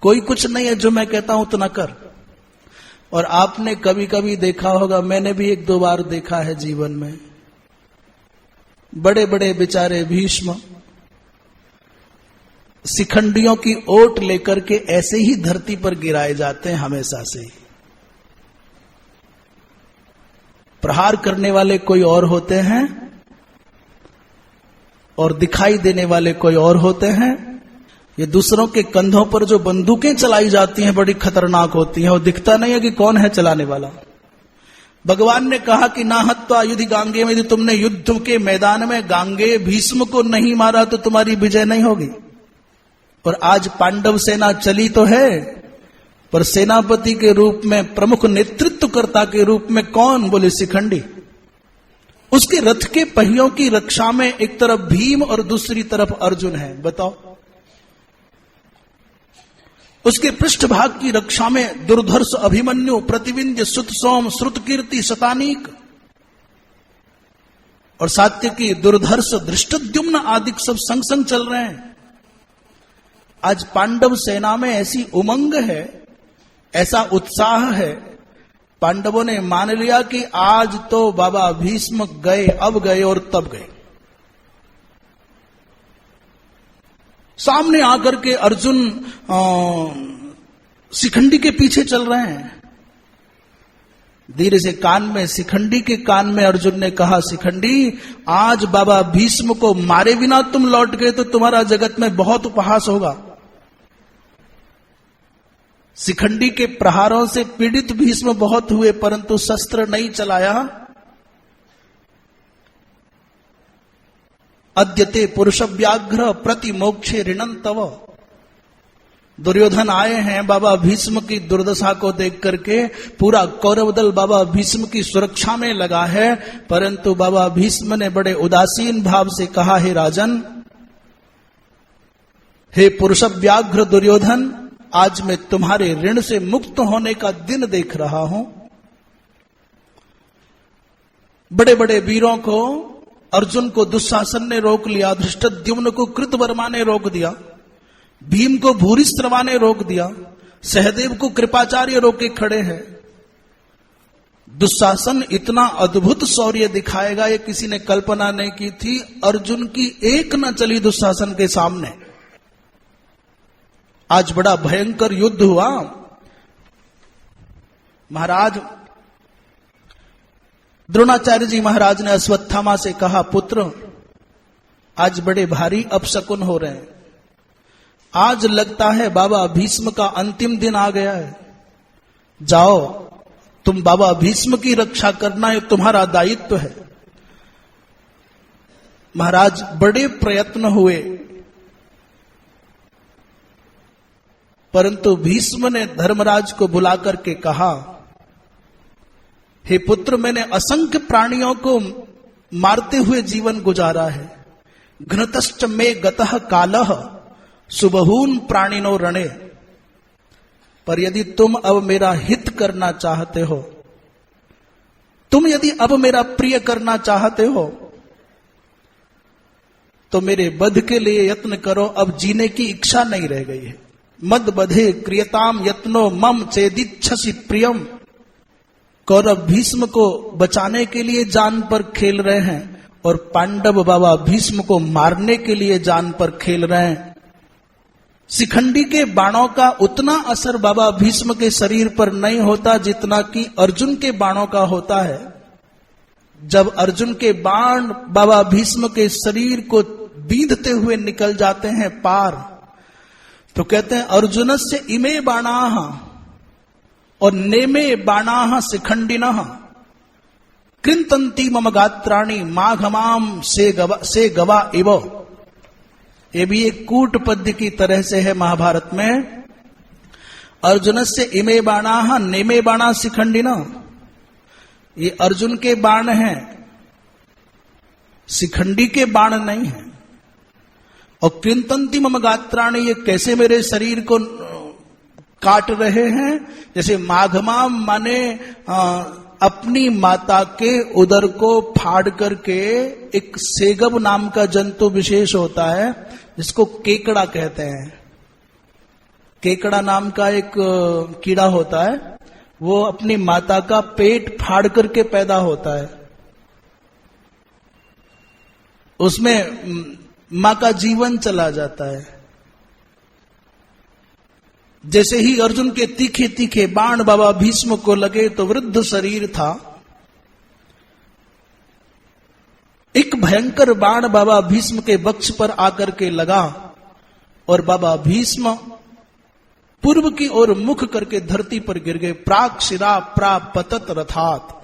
कोई कुछ नहीं है, जो मैं कहता हूं उतना कर। और आपने कभी कभी देखा होगा, मैंने भी 1-2 बार देखा है जीवन में, बड़े बड़े बेचारे भीष्म शिखंडियों की ओट लेकर के ऐसे ही धरती पर गिराए जाते हैं। हमेशा से ही प्रहार करने वाले कोई और होते हैं और दिखाई देने वाले कोई और होते हैं। ये दूसरों के कंधों पर जो बंदूकें चलाई जाती हैं बड़ी खतरनाक होती हैं, वो दिखता नहीं है कि कौन है चलाने वाला। भगवान ने कहा कि ना हत्वा युधि गांगे में, यदि तुमने युद्ध के मैदान में गांगे भीष्म को नहीं मारा तो तुम्हारी विजय नहीं होगी। और आज पांडव सेना चली तो है, पर सेनापति के रूप में, प्रमुख नेतृत्वकर्ता के रूप में कौन? बोले शिखंडी। उसके रथ के पहियों की रक्षा में एक तरफ भीम और दूसरी तरफ अर्जुन है। बताओ, उसके पृष्ठभाग की रक्षा में दुर्धर्ष अभिमन्यु, प्रतिविंध्य, सुत सोम, श्रुतकीर्ति, शतानीक और सात्यकी, दुर्धर्ष, धृष्टद्युम्न आदि सब संग संग चल रहे हैं। आज पांडव सेना में ऐसी उमंग है, ऐसा उत्साह है, पांडवों ने मान लिया कि आज तो बाबा भीष्म गए, अब गए और तब गए। सामने आकर के अर्जुन शिखंडी के पीछे चल रहे हैं। धीरे से कान में, शिखंडी के कान में अर्जुन ने कहा, शिखंडी, आज बाबा भीष्म को मारे बिना तुम लौट गए तो तुम्हारा जगत में बहुत उपहास होगा। शिखंडी के प्रहारों से पीड़ित भीष्म बहुत हुए, परंतु शस्त्र नहीं चलाया। अद्यते पुरुष व्याघ्र प्रति मोक्षे ऋणं तव। दुर्योधन आए हैं बाबा भीष्म की दुर्दशा को देख करके, पूरा कौरव दल बाबा भीष्म की सुरक्षा में लगा है, परंतु बाबा भीष्म ने बड़े उदासीन भाव से कहा, हे राजन, हे पुरुष व्याघ्र दुर्योधन, आज मैं तुम्हारे ऋण से मुक्त होने का दिन देख रहा हूं। बड़े बड़े वीरों को, अर्जुन को दुशासन ने रोक लिया, धृष्टद्युम्न को कृतवर्मा ने रोक दिया, भीम को भूरिश्रवा ने रोक दिया, सहदेव को कृपाचार्य रोके खड़े हैं। दुशासन इतना अद्भुत शौर्य दिखाएगा ये किसी ने कल्पना नहीं की थी। अर्जुन की एक न चली दुशासन के सामने। आज बड़ा भयंकर युद्ध हुआ। महाराज द्रोणाचार्य जी महाराज ने अश्वत्थामा से कहा, पुत्र, आज बड़े भारी अपशकुन हो रहे हैं। आज लगता है बाबा भीष्म का अंतिम दिन आ गया है। जाओ, तुम बाबा भीष्म की रक्षा करना, ये तुम्हारा दायित्व है। महाराज बड़े प्रयत्न हुए, परंतु भीष्म ने धर्मराज को बुलाकर के कहा, हे पुत्र, मैंने असंख्य प्राणियों को मारते हुए जीवन गुजारा है। घृतश्च मे गतः कालः सुबहून प्राणिनो रणे। पर यदि तुम अब मेरा हित करना चाहते हो, तुम यदि अब मेरा प्रिय करना चाहते हो, तो मेरे वध के लिए यत्न करो। अब जीने की इच्छा नहीं रह गई है। मद बधे क्रियताम यत्नो मम चेदिच्छसि प्रियम। कौरव भीष्म को बचाने के लिए जान पर खेल रहे हैं और पांडव बाबा भीष्म को मारने के लिए जान पर खेल रहे हैं। शिखंडी के बाणों का उतना असर बाबा भीष्म के शरीर पर नहीं होता जितना कि अर्जुन के बाणों का होता है। जब अर्जुन के बाण बाबा भीष्म के शरीर को बींधते हुए निकल जाते हैं पार, तो कहते हैं अर्जुनस्य इमे बाणाः और नेमे बाणाः शिखंडिनः कृंतन्ति मम गात्राणि माघमाम से गवा इव। ये भी एक कूट पद्य की तरह से है महाभारत में। अर्जुनस्य इमे बाणाः नेमे बाणाः शिखंडिनः, ये अर्जुन के बाण हैं, शिखंडी के बाण नहीं है। और कृंतन्ति मम गात्राणि, ये कैसे मेरे शरीर को काट रहे हैं, जैसे माघमाम माने अपनी माता के उदर को फाड़ करके एक सेगब नाम का जंतु विशेष होता है जिसको केकड़ा कहते हैं। केकड़ा नाम का एक कीड़ा होता है, वो अपनी माता का पेट फाड़ करके पैदा होता है। उसमें मां का जीवन चला जाता है। जैसे ही अर्जुन के तीखे तीखे बाण बाबा भीष्म को लगे तो वृद्ध शरीर था, एक भयंकर बाण बाबा भीष्म के वक्ष पर आकर के लगा और बाबा भीष्म पूर्व की ओर मुख करके धरती पर गिर गए। प्राक शिरा प्रापतत रथात।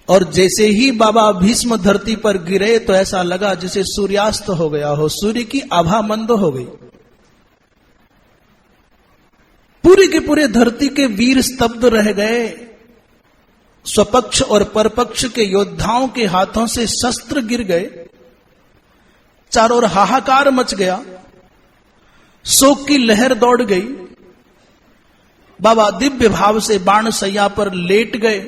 और जैसे ही बाबा भीष्म धरती पर गिरे तो ऐसा लगा जैसे सूर्यास्त हो गया हो, सूर्य की आभा मंद हो गई। पूरे के पूरे धरती के वीर स्तब्ध रह गए। स्वपक्ष और परपक्ष के योद्धाओं के हाथों से शस्त्र गिर गए। चारों ओर हाहाकार मच गया, शोक की लहर दौड़ गई। बाबा दिव्य भाव से बाण सैया पर लेट गए।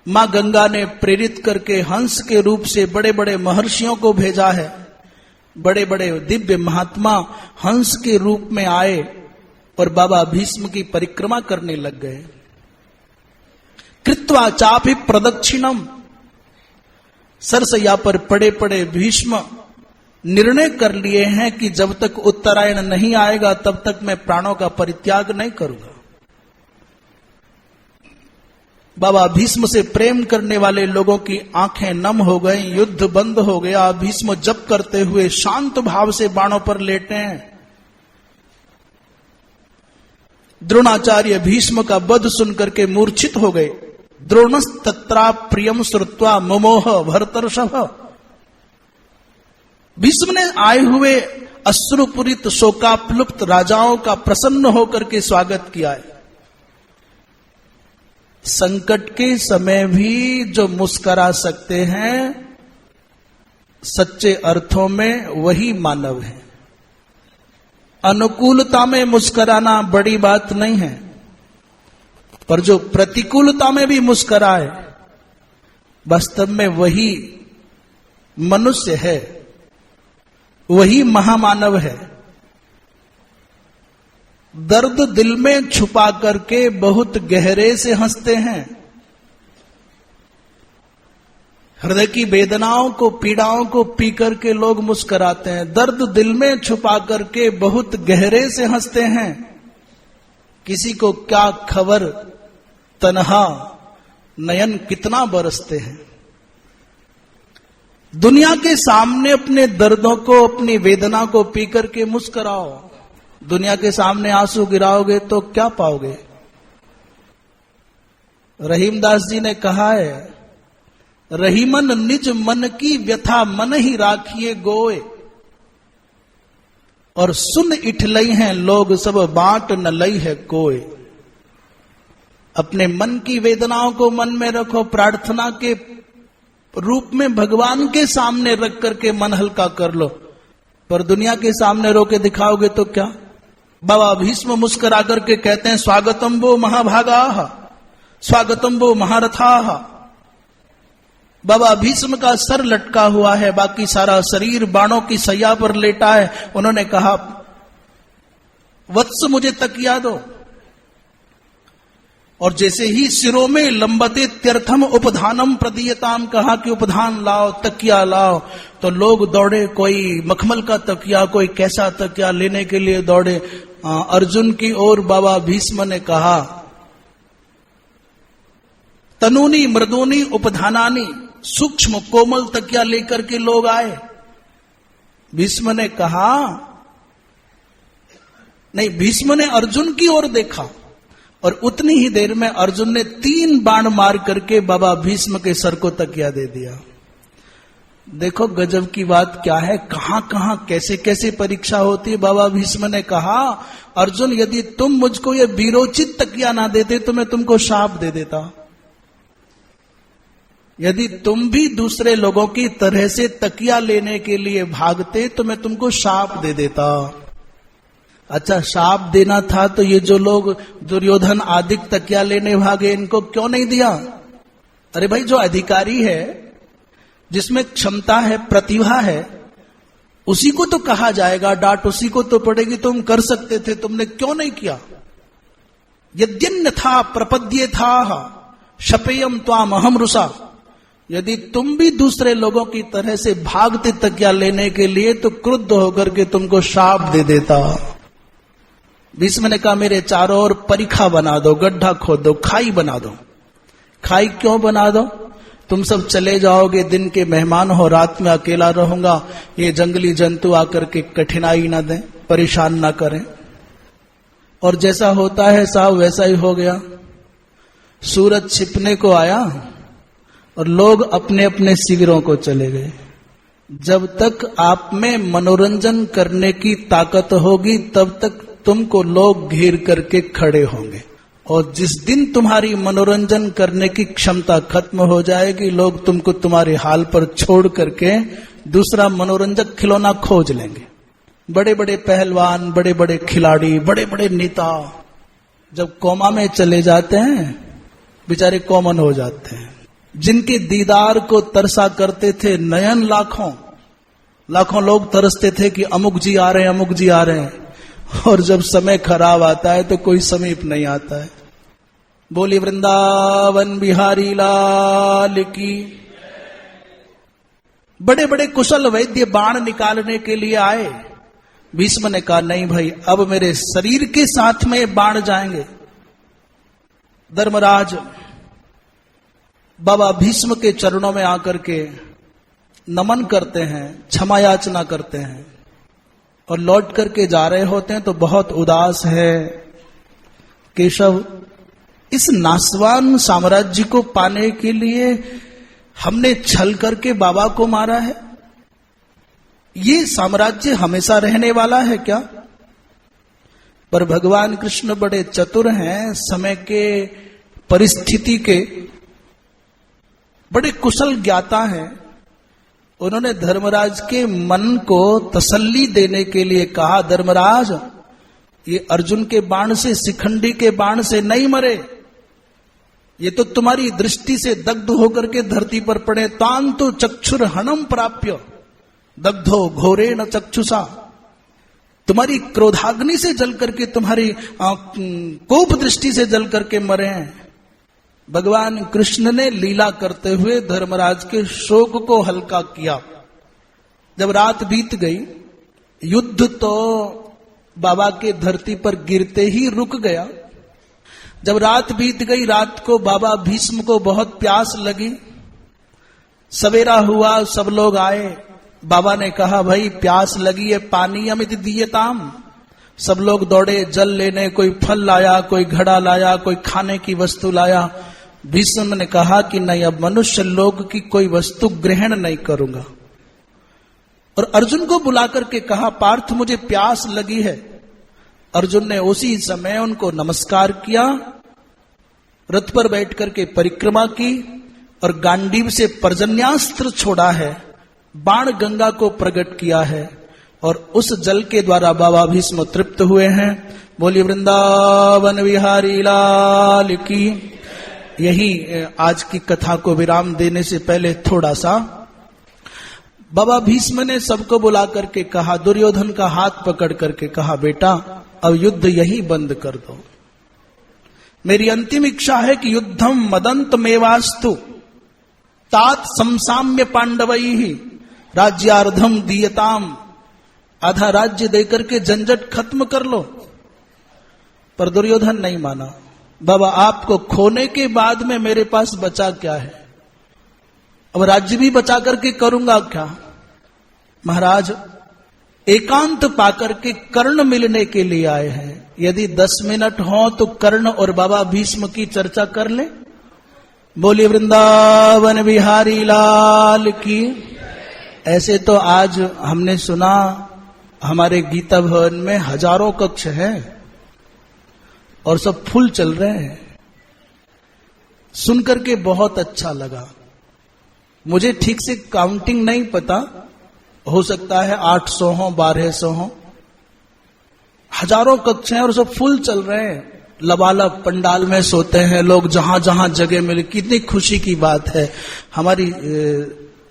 मां गंगा ने प्रेरित करके हंस के रूप से बड़े बड़े महर्षियों को भेजा है। बड़े बड़े दिव्य महात्मा हंस के रूप में आए और बाबा भीष्म की परिक्रमा करने लग गए। कृत्वा चापि प्रदक्षिणम, सरसैया पर पड़े पड़े भीष्म निर्णय कर लिए हैं कि जब तक उत्तरायण नहीं आएगा तब तक मैं प्राणों का परित्याग नहीं करूंगा। बाबा भीष्म से प्रेम करने वाले लोगों की आंखें नम हो गई, युद्ध बंद हो गया। भीष्म जप करते हुए शांत भाव से बाणों पर लेटे हैं। द्रोणाचार्य भीष्म का वध सुनकर के मूर्छित हो गए। द्रोणस्तत्रा प्रियम श्रुत्वा मुमोह भरतर्षभ। भीष्म ने आए हुए अश्रुपूरित शोकाप्लुप्त राजाओं का प्रसन्न होकर के स्वागत किया है। संकट के समय भी जो मुस्करा सकते हैं सच्चे अर्थों में वही मानव है। अनुकूलता में मुस्कराना बड़ी बात नहीं है, पर जो प्रतिकूलता में भी मुस्कराए वास्तव में वही मनुष्य है, वही महामानव है। दर्द दिल में छुपा करके बहुत गहरे से हंसते हैं। हृदय की वेदनाओं को पीड़ाओं को पी करके लोग मुस्कुराते हैं। दर्द दिल में छुपा करके बहुत गहरे से हंसते हैं। किसी को क्या खबर तन्हा नयन कितना बरसते हैं। दुनिया के सामने अपने दर्दों को अपनी वेदना को पी करके मुस्कुराओ। दुनिया के सामने आंसू गिराओगे तो क्या पाओगे। रहीमदास जी ने कहा है, रहीमन निज मन की व्यथा मन ही राखिए गोए, और सुन इठलई हैं लोग सब बांट न लई है कोय। अपने मन की वेदनाओं को मन में रखो, प्रार्थना के रूप में भगवान के सामने रख करके मन हल्का कर लो, पर दुनिया के सामने रो के दिखाओगे तो क्या। बाबा भीष्म मुस्कुरा करके कहते हैं, स्वागतम वो महाभागाः स्वागतम वो महारथाः। बाबा भीष्म का सर लटका हुआ है, बाकी सारा शरीर बाणों की सैया पर लेटा है। उन्होंने कहा, वत्स मुझे तकिया दो। और जैसे ही सिरों में लंबते त्यर्थम उपधानम प्रदीयताम कहा कि उपधान लाओ, तकिया लाओ, तो लोग दौड़े। कोई मखमल का तकिया, कोई कैसा तकिया लेने के लिए दौड़े। अर्जुन की ओर बाबा भीष्म ने कहा, तनूनी मृदूनी उपधानानी, सूक्ष्म कोमल तकिया लेकर के लोग आए। भीष्म ने कहा, नहीं, भीष्म ने अर्जुन की ओर देखा और उतनी ही देर में अर्जुन ने 3 बाण मार करके बाबा भीष्म के सर को तकिया दे दिया। देखो गजब की बात क्या है, कहां कहां कैसे कैसे परीक्षा होती है। बाबा भीष्म ने कहा, अर्जुन यदि तुम मुझको ये वीरोचित तकिया ना देते तो मैं तुमको शाप दे देता। यदि तुम भी दूसरे लोगों की तरह से तकिया लेने के लिए भागते तो मैं तुमको शाप दे देता। अच्छा, शाप देना था तो ये जो लोग दुर्योधन आदि तकिया लेने भागे, इनको क्यों नहीं दिया? अरे भाई, जो अधिकारी है, जिसमें क्षमता है, प्रतिभा है, उसी को तो कहा जाएगा, डांट उसी को तो पड़ेगी। तुम कर सकते थे, तुमने क्यों नहीं किया? यद्यन्यथा प्रपद्ये था शपेयम त्वाम अहम रुषा। यदि तुम भी दूसरे लोगों की तरह से भागते तकिया लेने के लिए तो क्रुद्ध होकर के तुमको शाप दे देता। भीष्म ने कहा, मेरे चारों ओर परिखा बना दो, गड्ढा खोद दो, खाई बना दो। खाई क्यों बना दो? तुम सब चले जाओगे, दिन के मेहमान हो, रात में अकेला रहूंगा, ये जंगली जंतु आकर के कठिनाई ना दें, परेशान ना करें। और जैसा होता है साहब वैसा ही हो गया। सूरज छिपने को आया और लोग अपने अपने शिविरों को चले गए। जब तक आप में मनोरंजन करने की ताकत होगी तब तक तुमको लोग घेर करके खड़े होंगे, और जिस दिन तुम्हारी मनोरंजन करने की क्षमता खत्म हो जाएगी, लोग तुमको तुम्हारे हाल पर छोड़ करके दूसरा मनोरंजक खिलौना खोज लेंगे। बड़े बड़े पहलवान, बड़े बड़े खिलाड़ी, बड़े बड़े नेता जब कोमा में चले जाते हैं, बेचारे कॉमन हो जाते हैं। जिनके दीदार को तरसा करते थे नयन, लाखों लाखों लोग तरसते थे कि अमुक जी आ रहे हैं, अमुक जी आ रहे हैं, और जब समय खराब आता है तो कोई समीप नहीं आता है। बोली वृंदावन बिहारी लाल की। बड़े बड़े कुशल वैद्य बाण निकालने के लिए आए। भीष्म ने कहा, नहीं भाई, अब मेरे शरीर के साथ में बाण जाएंगे। धर्मराज बाबा भीष्म के चरणों में आकर के नमन करते हैं, क्षमा याचना करते हैं, और लौट करके जा रहे होते हैं तो बहुत उदास है। केशव, इस नासवान साम्राज्य को पाने के लिए हमने छल करके बाबा को मारा है। ये साम्राज्य हमेशा रहने वाला है क्या? पर भगवान कृष्ण बड़े चतुर हैं, समय के, परिस्थिति के बड़े कुशल ज्ञाता हैं। उन्होंने धर्मराज के मन को तसल्ली देने के लिए कहा, धर्मराज, ये अर्जुन के बाण से, शिखंडी के बाण से नहीं मरे, ये तो तुम्हारी दृष्टि से दग्ध होकर के धरती पर पड़े। तांतु चक्षुर हनम प्राप्य दग्धो घोरे न चक्षुषा। तुम्हारी क्रोधाग्नि से जल करके, तुम्हारी कोप दृष्टि से जल करके मरे हैं। भगवान कृष्ण ने लीला करते हुए धर्मराज के शोक को हल्का किया। जब रात बीत गई, युद्ध तो बाबा के धरती पर गिरते ही रुक गया। जब रात बीत गई, रात को बाबा भीष्म को बहुत प्यास लगी। सवेरा हुआ, सब लोग आए। बाबा ने कहा, भाई प्यास लगी है, पानी अमित दियताम। सब लोग दौड़े जल लेने, कोई फल लाया, कोई घड़ा लाया, कोई खाने की वस्तु लाया। भीष्म ने कहा कि नहीं, अब मनुष्य लोग की कोई वस्तु ग्रहण नहीं करूंगा। और अर्जुन को बुला करके कहा, पार्थ मुझे प्यास लगी है। अर्जुन ने उसी समय उनको नमस्कार किया, रथ पर बैठ करके परिक्रमा की और गांडीव से पर्जन्यास्त्र छोड़ा है, बाण गंगा को प्रकट किया है, और उस जल के द्वारा बाबा भीष्म तृप्त हुए हैं। बोली वृंदावन बिहारी लाल की। यही आज की कथा को विराम देने से पहले थोड़ा सा, बाबा भीष्म ने सबको बुला करके कहा, दुर्योधन का हाथ पकड़ करके कहा, बेटा अब युद्ध यही बंद कर दो। मेरी अंतिम इच्छा है कि युद्धम मदंत मेवास्तु तात समसाम्य पांडवई राज्यार्धम दीयताम। आधा राज्य देकर के झंझट खत्म कर लो। पर दुर्योधन नहीं माना। बाबा आपको खोने के बाद में मेरे पास बचा क्या है? अब राज्य भी बचा करके करूंगा क्या? महाराज एकांत पाकर के कर्ण मिलने के लिए आए हैं। यदि 10 मिनट हो तो कर्ण और बाबा भीष्म की चर्चा कर ले। बोलिए वृंदावन बिहारी लाल की। ऐसे तो आज हमने सुना हमारे गीता भवन में हजारों कक्ष हैं और सब फुल चल रहे हैं। सुनकर के बहुत अच्छा लगा। मुझे ठीक से काउंटिंग नहीं पता, हो सकता है 800 हो 1200 हो। हजारों कक्ष हैं और सब फुल चल रहे हैं। लबालब पंडाल में सोते हैं लोग, जहां जहां जगह मिले। कितनी खुशी की बात है। हमारी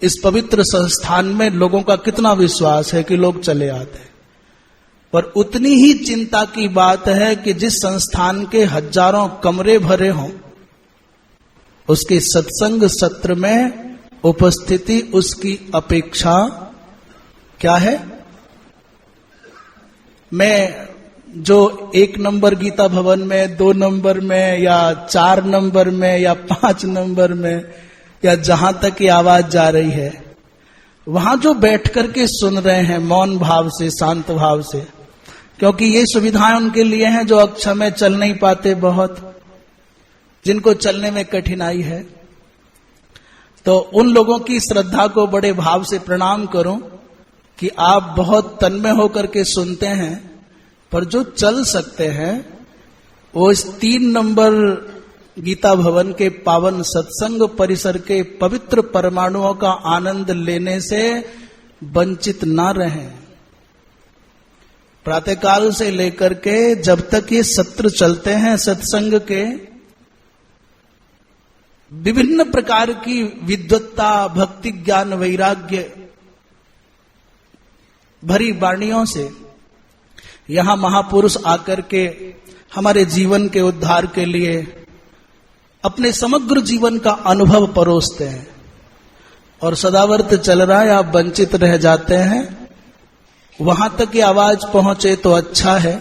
इस पवित्र संस्थान में लोगों का कितना विश्वास है कि लोग चले आते हैं। पर उतनी ही चिंता की बात है कि जिस संस्थान के हजारों कमरे भरे हों, उसके सत्संग सत्र में उपस्थिति उसकी अपेक्षा क्या है? मैं जो 1 नंबर गीता भवन में, 2 नंबर में या 4 नंबर में या 5 नंबर में या जहां तक ये आवाज जा रही है, वहां जो बैठ करके सुन रहे हैं मौन भाव से, शांत भाव से, क्योंकि ये सुविधाएं उनके लिए हैं जो अक्षर में चल नहीं पाते, बहुत जिनको चलने में कठिनाई है। तो उन लोगों की श्रद्धा को बड़े भाव से प्रणाम करूं कि आप बहुत तन्मय होकर के सुनते हैं। पर जो चल सकते हैं वो इस 3 नंबर गीता भवन के पावन सत्संग परिसर के पवित्र परमाणुओं का आनंद लेने से वंचित ना रहें। प्रातःकाल से लेकर के जब तक ये सत्र चलते हैं सत्संग के, विभिन्न प्रकार की विद्वत्ता, भक्ति, ज्ञान, वैराग्य भरी वाणियों से यहां महापुरुष आकर के हमारे जीवन के उद्धार के लिए अपने समग्र जीवन का अनुभव परोसते हैं। और सदावर्त चल रहा है, आप वंचित रह जाते हैं। वहां तक ये आवाज पहुंचे तो अच्छा है,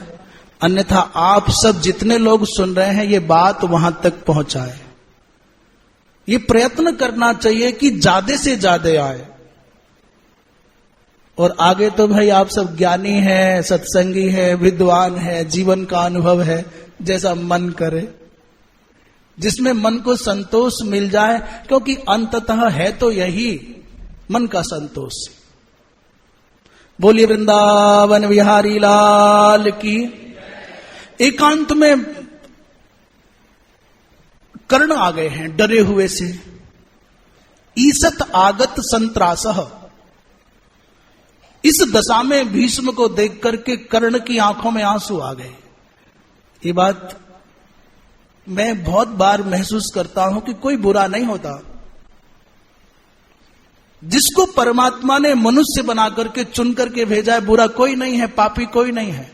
अन्यथा आप सब जितने लोग सुन रहे हैं ये बात वहां तक पहुंचाए। ये प्रयत्न करना चाहिए कि ज्यादा से ज्यादा आए। और आगे तो भाई आप सब ज्ञानी हैं, सत्संगी हैं, विद्वान हैं, जीवन का अनुभव है, जैसा मन करे, जिसमें मन को संतोष मिल जाए, क्योंकि अंततः है तो यही मन का संतोष। बोलिए वृंदावन बिहारी लाल की। एकांत में कर्ण आ गए हैं डरे हुए से। ईसत आगत संत्रासह। इस दशा में भीष्म को देख करके कर्ण की आंखों में आंसू आ गए। ये बात मैं बहुत बार महसूस करता हूं कि कोई बुरा नहीं होता। जिसको परमात्मा ने मनुष्य बना करके चुन करके भेजा है, बुरा कोई नहीं है, पापी कोई नहीं है।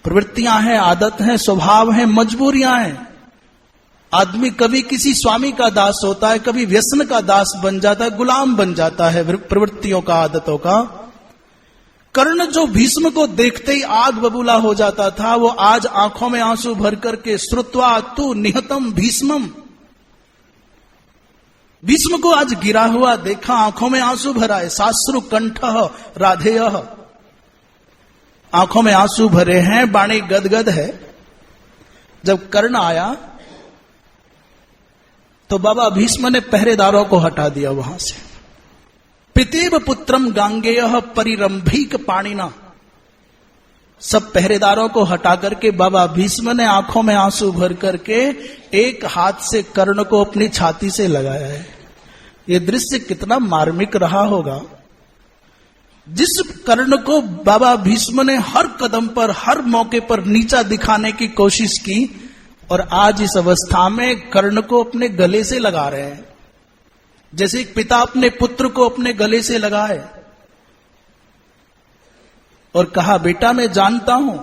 प्रवृत्तियां हैं, आदत हैं, स्वभाव हैं, मजबूरियां हैं। आदमी कभी किसी स्वामी का दास होता है, कभी व्यसन का दास बन जाता है, गुलाम बन जाता है प्रवृत्तियों का, आदतों का। कर्ण जो भीष्म को देखते ही आग बबूला हो जाता था, वो आज आंखों में आंसू भर करके श्रुत्वा तु निहतम भीष्मम, भीष्म को आज गिरा हुआ देखा, आंखों में आंसू भरा है। साश्रु कंठ राधेय, आंखों में आंसू भरे हैं, वाणी गदगद है। जब कर्ण आया तो बाबा भीष्म ने पहरेदारों को हटा दिया वहां से। पितेव पुत्रम गांगेय परिरंभीक पाणिना, सब पहरेदारों को हटा करके बाबा भीष्म ने आंखों में आंसू भर करके एक हाथ से कर्ण को अपनी छाती से लगाया है। यह दृश्य कितना मार्मिक रहा होगा। जिस कर्ण को बाबा भीष्म ने हर कदम पर, हर मौके पर नीचा दिखाने की कोशिश की, और आज इस अवस्था में कर्ण को अपने गले से लगा रहे हैं, जैसे एक पिता अपने पुत्र को अपने गले से लगाए और कहा, बेटा मैं जानता हूं,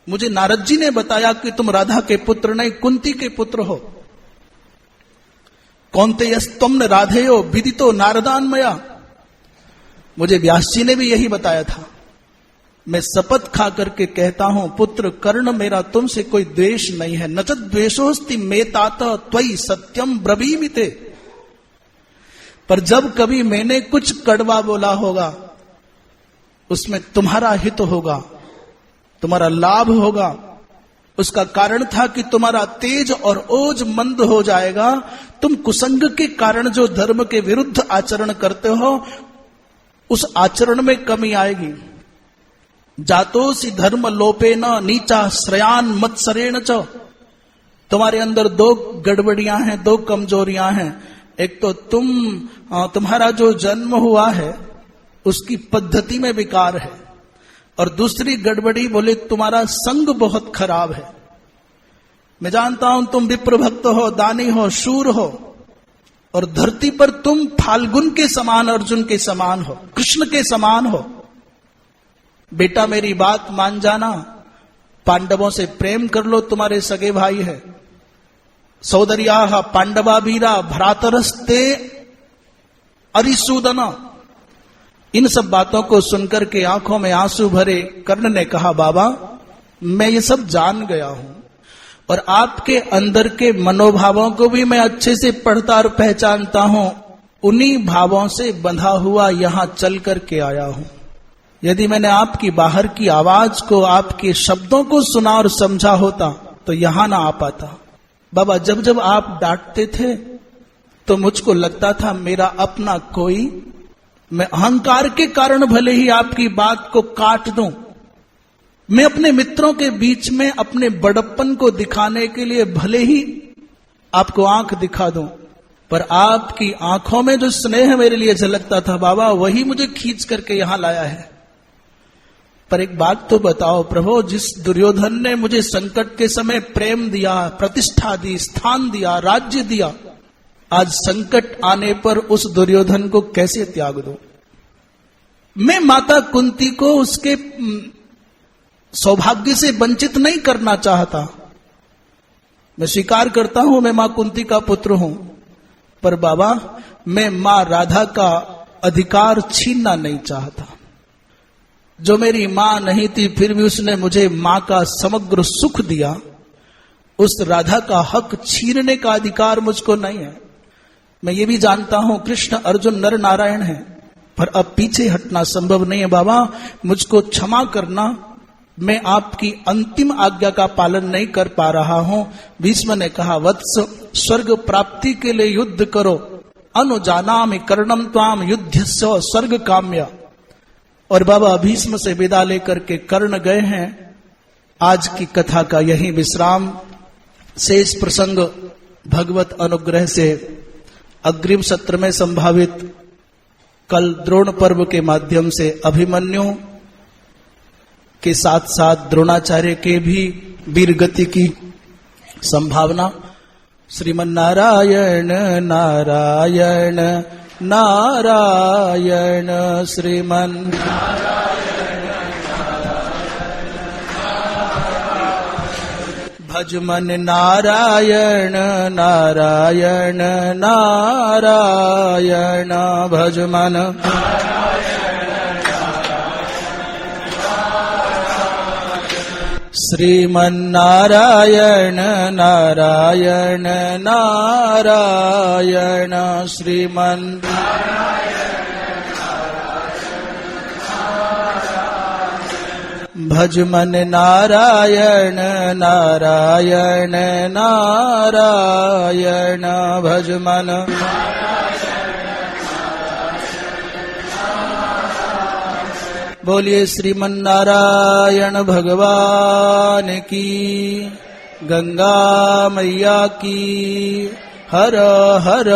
मुझे नारद जी ने बताया कि तुम राधा के पुत्र नहीं कुंती के पुत्र हो। कौनते यस्तम राधेयो विदितो नारदान्मया, मुझे व्यास जी ने भी यही बताया था। मैं शपथ खा करके कहता हूं पुत्र कर्ण, मेरा तुमसे कोई द्वेष नहीं है। न च द्वेषोस्ति मे तात त्वयि सत्यम ब्रवीमिते। पर जब कभी मैंने कुछ कड़वा बोला होगा, उसमें तुम्हारा हित होगा, तुम्हारा लाभ होगा, उसका कारण था कि तुम्हारा तेज और ओज मंद हो जाएगा। तुम कुसंग के कारण जो धर्म के विरुद्ध आचरण करते हो, उस आचरण में कमी आएगी। जातोसि धर्म लोपे न नीचा श्रयान मत्सरेण च। तुम्हारे अंदर दो गड़बड़ियां हैं, दो कमजोरियां हैं। एक तो तुम्हारा जो जन्म हुआ है उसकी पद्धति में विकार है, और दूसरी गड़बड़ी बोले तुम्हारा संग बहुत खराब है। मैं जानता हूं तुम विप्र भक्त हो, दानी हो, शूर हो, और धरती पर तुम फाल्गुन के समान, अर्जुन के समान हो, कृष्ण के समान हो। बेटा मेरी बात मान जाना, पांडवों से प्रेम कर लो, तुम्हारे सगे भाई है। सौदर्या पांडवा वीरा भ्रातरस्ते अरिसूदना। इन सब बातों को सुनकर के आंखों में आंसू भरे कर्ण ने कहा, बाबा मैं ये सब जान गया हूं, और आपके अंदर के मनोभावों को भी मैं अच्छे से पढ़ता और पहचानता हूं। उन्हीं भावों से बंधा हुआ यहां चल करके आया हूं। यदि मैंने आपकी बाहर की आवाज को, आपके शब्दों को सुना और समझा होता तो यहां ना आ पाता। बाबा जब जब आप डांटते थे तो मुझको लगता था मेरा अपना कोई, मैं अहंकार के कारण भले ही आपकी बात को काट दूं, मैं अपने मित्रों के बीच में अपने बड़प्पन को दिखाने के लिए भले ही आपको आंख दिखा दूं, पर आपकी आंखों में जो स्नेह मेरे लिए झलकता था बाबा, वही मुझे खींच करके यहां लाया है। पर एक बात तो बताओ प्रभु, जिस दुर्योधन ने मुझे संकट के समय प्रेम दिया, प्रतिष्ठा दी, स्थान दिया, राज्य दिया, आज संकट आने पर उस दुर्योधन को कैसे त्याग दूं? मैं माता कुंती को उसके सौभाग्य से वंचित नहीं करना चाहता। मैं स्वीकार करता हूं मैं मां कुंती का पुत्र हूं, पर बाबा मैं मां राधा का अधिकार छीनना नहीं चाहता। जो मेरी मां नहीं थी फिर भी उसने मुझे मां का समग्र सुख दिया, उस राधा का हक छीनने का अधिकार मुझको नहीं है। मैं ये भी जानता हूं कृष्ण अर्जुन नर नारायण है, पर अब पीछे हटना संभव नहीं है। बाबा मुझको क्षमा करना, मैं आपकी अंतिम आज्ञा का पालन नहीं कर पा रहा हूं। भीष्म ने कहा, वत्स स्वर्ग प्राप्ति के लिए युद्ध करो, अनुजानामि कर्णम त्वाम युद्धस्य स्वर्ग काम्य। और बाबा भीष्म से विदा लेकर के कर्ण गए हैं। आज की कथा का यही विश्राम। शेष प्रसंग भगवत अनुग्रह से अग्रिम सत्र में संभावित कल द्रोण पर्व के माध्यम से अभिमन्यु के साथ साथ द्रोणाचार्य के भी वीर गति की संभावना। श्रीमन नारायण नारायण नारायण श्रीमन भजमन नारायण नारायण नारायण भजमन श्रीमन नारायण नारायण नारायण श्रीमन भजमन नारायण नारायण नारायण भजमन बोलिए श्रीमन नारायण भगवान की, गंगा मैया की, हर हर